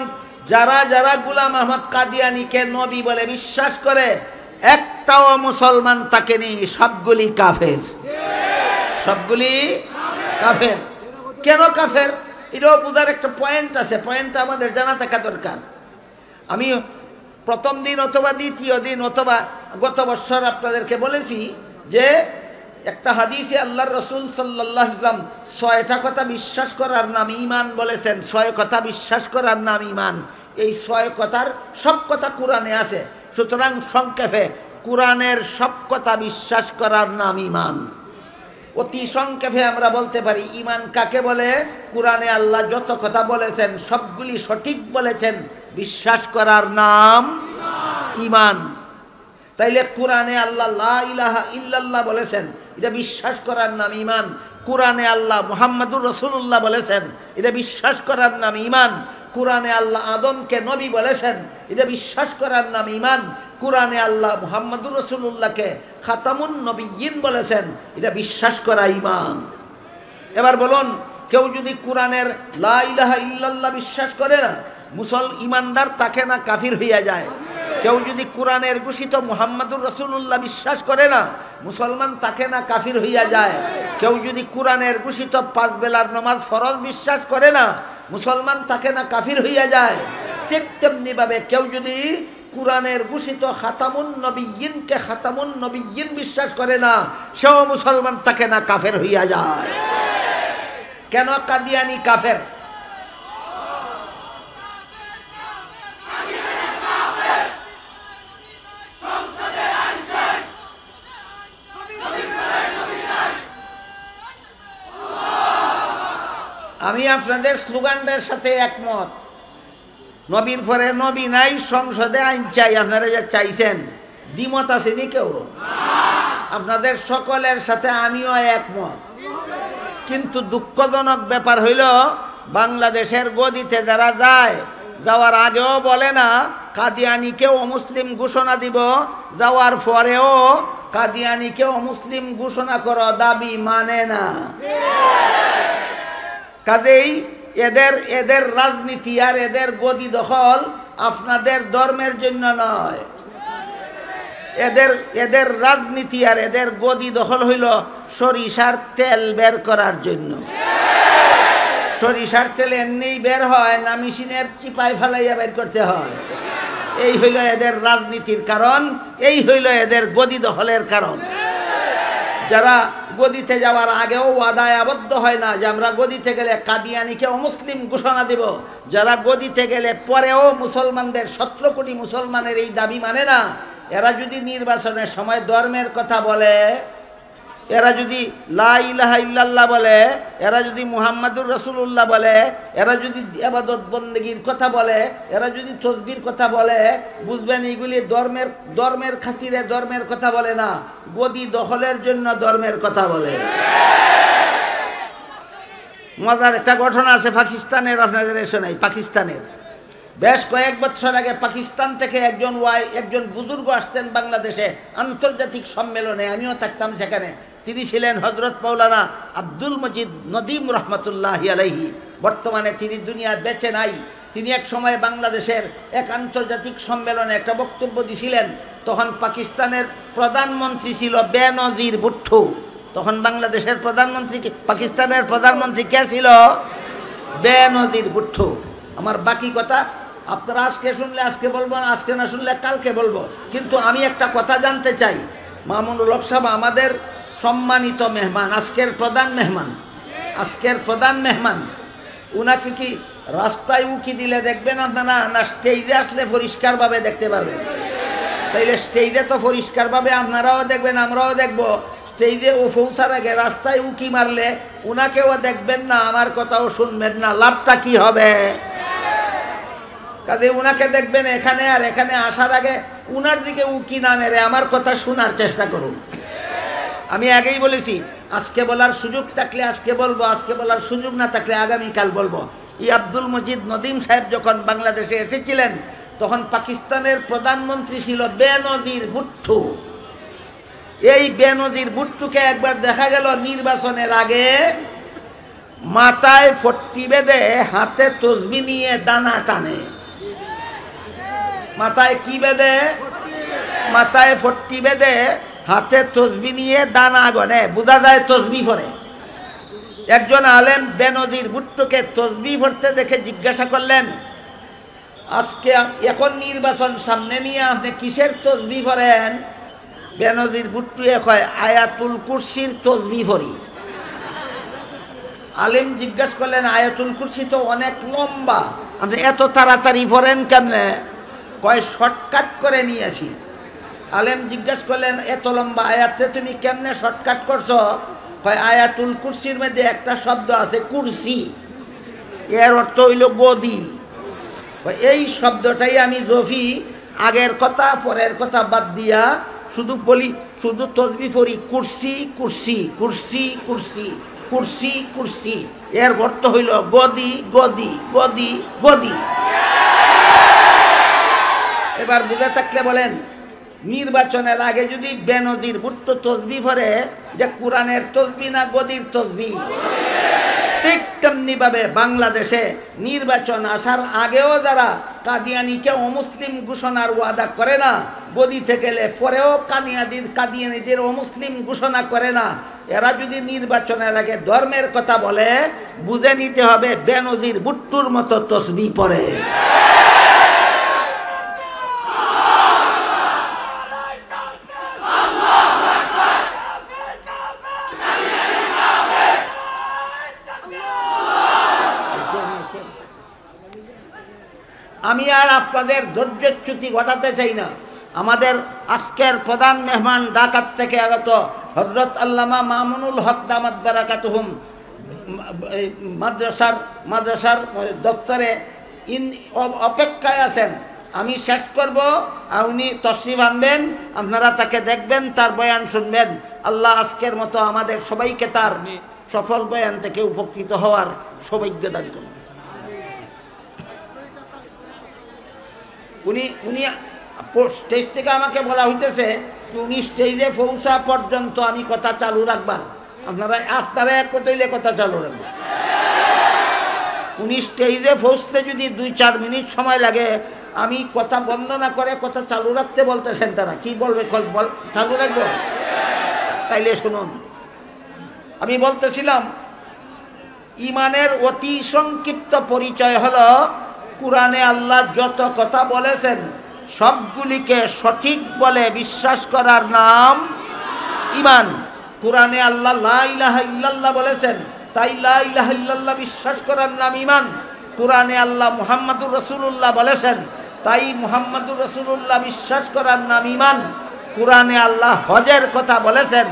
যারা যারা গোলাম আহমদ কাদিয়ানীকে নবী বলে বিশ্বাস করে একটাও মুসলমান তাকে নেই, সবগুলি কাফের, সবগুলি কাফের। কেন কাফের এটাও বোঝার একটা পয়েন্ট আছে, পয়েন্টটা আমাদের জানা থাকা দরকার। আমি প্রথম দিন অথবা দ্বিতীয় দিন অথবা গত বছর আপনাদেরকে বলেছি যে একটা হাদিসে আল্লাহর রসুল সাল্লাল্লাহু আলাইহি ওয়াসাল্লাম 6টা কথা বিশ্বাস করার নাম ঈমান বলেছেন। 6 কথা বিশ্বাস করার নাম ঈমান। এই 6 কথার সব কথা কোরআনে আছে, সুতরাং সংক্ষেপে কোরআনের সব কথা বিশ্বাস করার নাম ঈমান। অতি সংক্ষেপে আমরা বলতে পারি ঈমান কাকে বলে? কোরআনে আল্লাহ যত কথা বলেছেন সবগুলি সঠিক বলেছেন, বিশ্বাস করার নাম ঈমান। তাইলে কোরআনে আল্লাহ লা ইলাহা ইল্লাল্লাহ বলেছেন, এটা বিশ্বাস করার নাম ঈমান। কোরআনে আল্লাহ মুহাম্মাদুর রাসূলুল্লাহ বলেছেন, এটা বিশ্বাস করার নাম ঈমান। কোরআনে আল্লাহ আদমকে নবী বলেছেন, এটা বিশ্বাস করার নাম ঈমান। কোরআনে আল্লাহ মুহাম্মাদুর রাসূলুল্লাহকে খাতামুন নবিয়্যিন বলেছেন, এটা বিশ্বাস করা ঈমান। এবার বলুন, কেউ যদি কোরআনের লা ইলাহা ইল্লাল্লাহ বিশ্বাস করে না ইমানদার তাকে না কাফির হইয়া যায়? কেউ যদি কোরআনের ঘোষিত মুহাম্মাদুর রাসূলুল্লাহ বিশ্বাস করে না মুসলমান তাকে না কাফির হইয়া যায়? কেউ যদি কোরআনের ঘোষিত 5 বেলার নামাজ ফরজ বিশ্বাস করে না, মুসলমান তাকে না কাফির হইয়া যায়। ঠিক তেমনি ভাবে কেউ যদি কোরআনের ঘোষিত খাতামুন নবিয়্যিনকে খাতামুন নবিয়্যিন বিশ্বাস করে না, সেও মুসলমান তাকে না কাফের হইয়া যায়। কেন কাদিয়ানি কাফের? আমি আপনাদের স্লোগানদের সাথে একমত। নবীর পরে নবী নাই, সংসদে আইন চাই। আপনারা যা চাইছেন দ্বিমত আসেনি কেউ? আপনাদের সকলের সাথে আমিও একমত। কিন্তু দুঃখজনক ব্যাপার হইল, বাংলাদেশের গদিতে যারা যায়, যাওয়ার আগেও বলে না কাদিয়ানিকে অমুসলিম ঘোষণা দিব, যাওয়ার পরেও কাদিয়ানিকে অমুসলিম ঘোষণা করো দাবি মানে না। কাজেই এদের রাজনীতি আর এদের গদি দখল আপনাদের ধর্মের জন্য নয়। এদের রাজনীতি আর এদের গদি দখল হইল সরিষার তেল বের করার জন্য। সরিষার তেল এমনিই বের হয় না, মেশিনের চিপায় ফেলাইয়া বের করতে হয়। এই হইল এদের রাজনীতির কারণ, এই হইল এদের গদি দখলের কারণ। যারা গদিতে যাওয়ার আগেও ওয়াদায় আবদ্ধ হয় না যে আমরা গদিতে গেলে কাদিয়ানিকে অমুসলিম ঘোষণা দিব, যারা গদিতে গেলে পরেও মুসলমানদের 17 কোটি মুসলমানের এই দাবি মানে না, এরা যদি নির্বাচনের সময় ধর্মের কথা বলে, এরা যদি লা ইলাহা ইল্লাল্লাহ বলে, এরা যদি মুহাম্মাদুর রাসূলুল্লাহ বলে, এরা যদি ইবাদত বন্দেগীর কথা বলে, এরা যদি তসবির কথা বলে, বুঝবেন এইগুলি ধর্মের খাতিরে ধর্মের কথা বলে না, গদি দখলের জন্য ধর্মের কথা বলে। মজার একটা ঘটনা আছে পাকিস্তানের, আপনাদের শোনাই। পাকিস্তানের বেশ কয়েক বছর আগে পাকিস্তান থেকে একজন বুজুর্গ আসতেন বাংলাদেশে আন্তর্জাতিক সম্মেলনে, আমিও থাকতাম সেখানে। তিনি ছিলেন হযরত মাওলানা আব্দুল মজিদ নদীম রহমতুল্লাহি আলাইহি। বর্তমানে তিনি দুনিয়া বেঁচে নাই। তিনি এক সময় বাংলাদেশের এক আন্তর্জাতিক সম্মেলনে একটা বক্তব্য দিয়েছিলেন। তখন পাকিস্তানের প্রধানমন্ত্রী ছিল বেনজির ভুট্টো। তখন বাংলাদেশের প্রধানমন্ত্রী, পাকিস্তানের প্রধানমন্ত্রী কে ছিল? বেনজির ভুট্টো। আমার বাকি কথা আপনারা আজকে শুনলে আজকে বলবো, আজকে না শুনলে কালকে বলবো। কিন্তু আমি একটা কথা জানতে চাই, মামুনুল হক সাহেব আমাদের সম্মানিত মেহমান, আজকের প্রধান মেহমান, উনাকে কি রাস্তায় উকি দিলে দেখবেন আপনারা, না স্টেজে আসলে পরিষ্কারভাবে দেখতে পারবেন? তাইলে স্টেজে তো পরিষ্কারভাবে আপনারাও দেখবেন, আমরাও দেখবো। স্টেজে ও পৌঁছার আগে রাস্তায় উকি মারলে উনাকেও দেখবেন না, আমার কথাও শুনবেন না, লাভটা কি হবে? কাজে উনাকে দেখবেন এখানে, আর এখানে আসার আগে উনার দিকে উকি না মেরে আমার কথা শোনার চেষ্টা করুন। আমি আগেই বলেছি, আজকে বলার সুযোগ থাকলে আজকে বলবো, আজকে বলার সুযোগ না থাকলে আগামীকাল বলবো। এই আব্দুল মজিদ নদীম সাহেব যখন বাংলাদেশে এসেছিলেন, তখন পাকিস্তানের প্রধানমন্ত্রী ছিল বেনজির ভুট্টো। এই বেনজির ভুট্টোকে একবার দেখা গেল নির্বাচনের আগে মাথায় ফট্টি বেঁধে হাতে তসবি নিয়ে দানা টানে। মাথায় কি বেঁধে? মাথায় ফট্টি বেঁধে হাতে তসবি নিয়ে দানা গনে, বোঝা যায় তসবি পড়ে। একজন আলেম বেনজির ভুট্টোকে তসবি পড়তে দেখে জিজ্ঞাসা করলেন, আজকে এখন নির্বাচন সামনে নিয়ে আপনি কিসের তসবি পড়েন? বেনজির ভুট্টো কয়, আয়াতুল কুরসির তসবি পড়ি। আলেম জিজ্ঞাসা করলেন, আয়াতুল কুরসি তো অনেক লম্বা, আপনি এত তাড়াতাড়ি পড়েন কেমনে? কয়, শর্টকাট করে নিয়েছি। আলেম জিজ্ঞাসা করলেন, এত লম্বা আয়াতে তুমি কেমনে শর্টকাট করছো? কয়, আয়াতুল কুরসির মধ্যে একটা শব্দ আছে কুরসি, এর অর্থ হইল গদি। এই শব্দটাই আমি জফি, আগের কথা পরের কথা বাদ দিয়া শুধু বলি, শুধু তসবি পড়ি, কুরসি কুরসি কুরসি কুরসি কুরসি কুরসি, এর অর্থ হইল গদি গদি গদি গদি। এবার বুঝে থাকলে বলেন, নির্বাচনের আগে যদি বেনজির ভুট্টো তসবি পড়ে, যে কোরআনের তসবি না গদির তসবি? ঠিক তেমনিভাবে বাংলাদেশে নির্বাচন আসার আগেও যারা কাদিয়ানিকে অমুসলিম ঘোষণার ওয়াদা করে না, গদিতে গেলে পরেও কাদিয়ানিদের অমুসলিম ঘোষণা করে না, এরা যদি নির্বাচনের আগে ধর্মের কথা বলে, বুঝে নিতে হবে বেনজির বুট্টুর মতো তসবিহ পড়ে। আমি আর আপনাদের ধৈর্যচ্যুতি ঘটাতে চাই না। আমাদের আজকের প্রধান মেহমান ঢাকা থেকে আগত হযরত আল্লামা মামুনুল হক দামাত বারাকাতুহুম মাদ্রাসার দপ্তরে অপেক্ষায় আছেন। আমি শেষ করব, উনি তশরিফ আনবেন, আপনারা তাকে দেখবেন, তার বয়ান শুনবেন। আল্লাহ আজকের মতো আমাদের সবাইকে তার সফল বয়ান থেকে উপকৃত হওয়ার সৌভাগ্য দান করুন। উনি স্টেজ থেকে আমাকে বলা হইতেছে উনি স্টেজে পৌঁছা পর্যন্ত আমি কথা চালু রাখবার, আপনারা এক হইলে কথা চালু রাখবেন। উনি স্টেজে পৌঁছতে যদি 2-4 মিনিট সময় লাগে, আমি কথা বন্ধ না করে কথা চালু রাখতে বলতেছেন। তারা কি বলবে, চালু রাখবো? তাইলে শুনুন, আমি বলতেছিলাম ইমানের অতি সংক্ষিপ্ত পরিচয় হলো কুরআনে আল্লাহ যত কথা বলেছেন সবগুলিকে সঠিক বলে বিশ্বাস করার নাম ঈমান। কুরআনে আল্লাহ লা ইলাহা ইল্লাল্লাহ বলেছেন, তাই লা ইলাহা ইল্লাল্লাহ বিশ্বাস করার নাম ঈমান। কুরআনে আল্লাহ মুহাম্মাদুর রাসূলুল্লাহ বলেছেন, তাই মুহাম্মাদুর রাসূলুল্লাহ বিশ্বাস করার নাম ঈমান। কুরআনে আল্লাহ হজের কথা বলেছেন,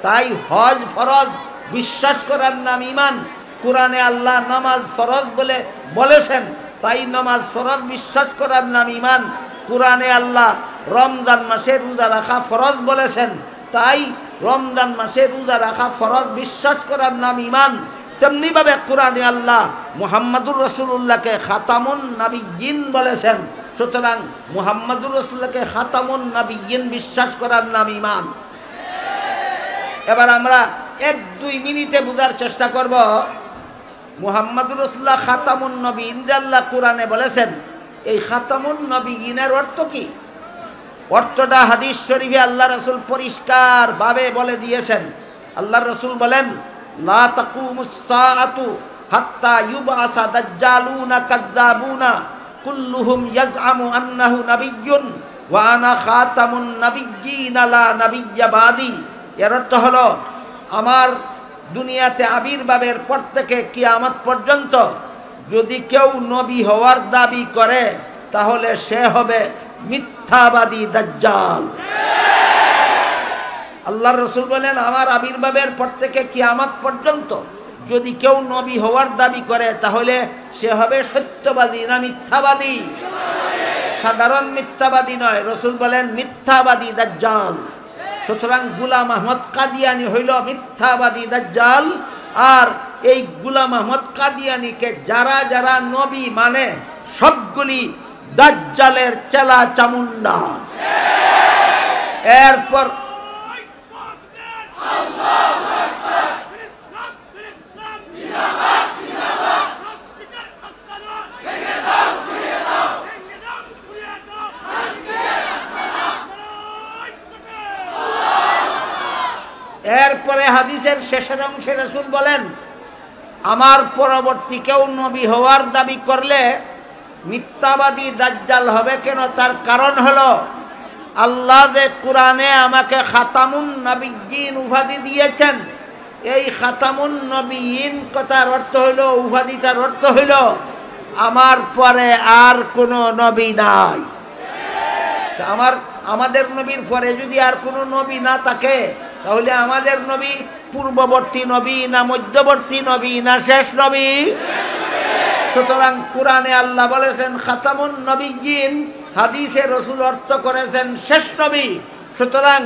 তাই হজ ফরজ বিশ্বাস করার নাম ঈমান। কুরআনে আল্লাহ নামাজ ফরজ বলেছেন, তাই নামাজ ফরজ বিশ্বাস করার নাম ঈমান। কুরআনে আল্লাহ রমজান মাসে রোজা রাখা ফরজ বলেছেন, তাই রমজান মাসে রোজা রাখা ফরজ বিশ্বাস করার নাম ঈমান। তেমনিভাবে কুরআনে আল্লাহ মুহাম্মাদুর রাসূলুল্লাহকে খাতামুন নাবিয়্যিন বলেছেন, সুতরাং মুহাম্মাদুর রাসূলুল্লাহকে খাতামুন নাবিয়্যিন বিশ্বাস করার নাম ঈমান। এবার আমরা 1-2 মিনিটে বোঝার চেষ্টা করব মুহাম্মাদুর রাসূলুল্লাহ খাতামুন নবিয়্যিন যে আল্লাহ কোরআনে বলেছেন, এই খাতামুন নবিয়্যিনের অর্থ কি? অর্থটা হাদিস শরীফে আল্লাহ রাসূল পরিষ্কারভাবে বলে দিয়েছেন। আল্লাহ রাসূল বলেন, লা তাকুমুস সাআতু হাত্তা ইউবআসা দাজ্জালুনা কাযযাবুনা কুল্লুহুম ইয়াজআমু আন্নাহু নাবিয়্যুন ওয়া আনা খাতামুন নাবিয়্যিনা লা নাবিয়্যা বাদি। এর অর্থ হলো আমার দুনিয়াতে আবির্ভাবের পর থেকে কিয়ামত পর্যন্ত যদি কেউ নবী হওয়ার দাবি করে তাহলে সে হবে মিথ্যাবাদী দাজ্জাল। আল্লাহর রাসূল বলেন, আমার আবির্ভাবের পর থেকে কিয়ামত পর্যন্ত যদি কেউ নবী হওয়ার দাবি করে তাহলে সে হবে সত্যবাদী না মিথ্যাবাদী? সাধারণ মিথ্যাবাদী নয়, রাসূল বলেন মিথ্যাবাদী দাজ্জাল। সুতরাং গোলাম আহমদ কাদিয়ানি হইল মিথ্যাবাদী দাজ্জাল। আর এই গোলাম আহমদ কাদিয়ানিকে যারা যারা নবী মানে সবগুলি দাজ্জালের চেলা চামুন্ডা। এরপর এরপরে হাদিসের শেষের অংশে রাসূল বলেন, আমার পরবর্তী কেউ নবী হওয়ার দাবি করলে মিথ্যাবাদী দাজ্জাল হবে। কেন? তার কারণ হলো আল্লাহ যে কোরআনে আমাকে খাতামুন নবিয়্যিন উপাধি দিয়েছেন, এই খাতামুন নবিয়্যিন কথার অর্থ হইল, উপাধিটার অর্থ হইল আমার পরে আর কোনো নবী নাই। আমাদের নবীর পরে যদি আর কোনো নবী না থাকে তাহলে আমাদের নবী পূর্ববর্তী নবী না মধ্যবর্তী নবী না শেষ নবী? সুতরাং কোরআনে আল্লাহ বলেছেন খাতামুন নবিয়্যিন, হাদিসে রাসূল অর্থ করেছেন শেষ নবী। সুতরাং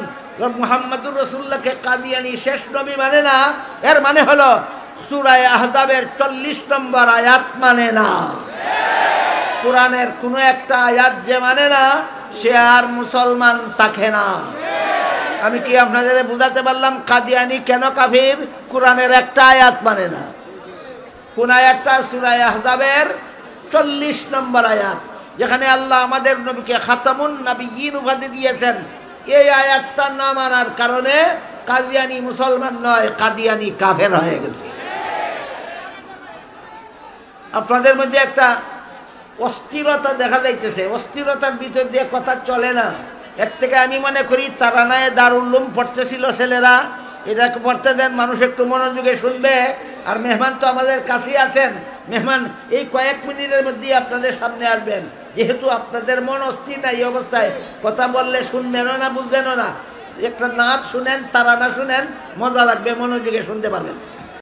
মুহাম্মাদুর রাসূলুল্লাহকে কাদিয়ানি শেষ নবী মানে না। এর মানে হলো সূরা আহজাবের 40 নম্বর আয়াত মানে না। কোরআনের কোনো একটা আয়াত যে মানে না সে আর মুসলমান থাকে না। আমি কি আপনাদের বুঝাতে পারলাম কাদিয়ানি কেন কাফির? কোরআনের একটা আয়াত মানে না। কোন আয়াতটা? সূরা আহজাবের 40 নম্বর আয়াত, যেখানে আল্লাহ আমাদের নবীকে খাতামুন নবিয়্যিন উপাধি দিয়েছেন। এই আয়াতটা না মানার কারণে কাদিয়ানি মুসলমান নয়, কাদিয়ানি কাফের হয়ে গেছে। আপনাদের মধ্যে একটা অস্থিরতা দেখা যাইতেছে, অস্থিরতার ভিতর দিয়ে কথা চলে না। এর থেকে আমি মনে করি তারানায় দারুল উলুম পড়তেছিল ছেলেরা, এটাকে পড়তে দেন, মানুষ একটু মনোযোগে শুনবে। আর মেহমান তো আমাদের কাছেই আছেন, মেহমান এই কয়েক মিনিটের মধ্যেই আপনাদের সামনে আসবেন। যেহেতু আপনাদের মন অস্থির না, এই অবস্থায় কথা বললে শুনবেনও না, বুঝবেনও না। একটা নাচ শুনেন, তারানা শুনেন, মজা লাগবে, মনোযোগে শুনতে পারবেন।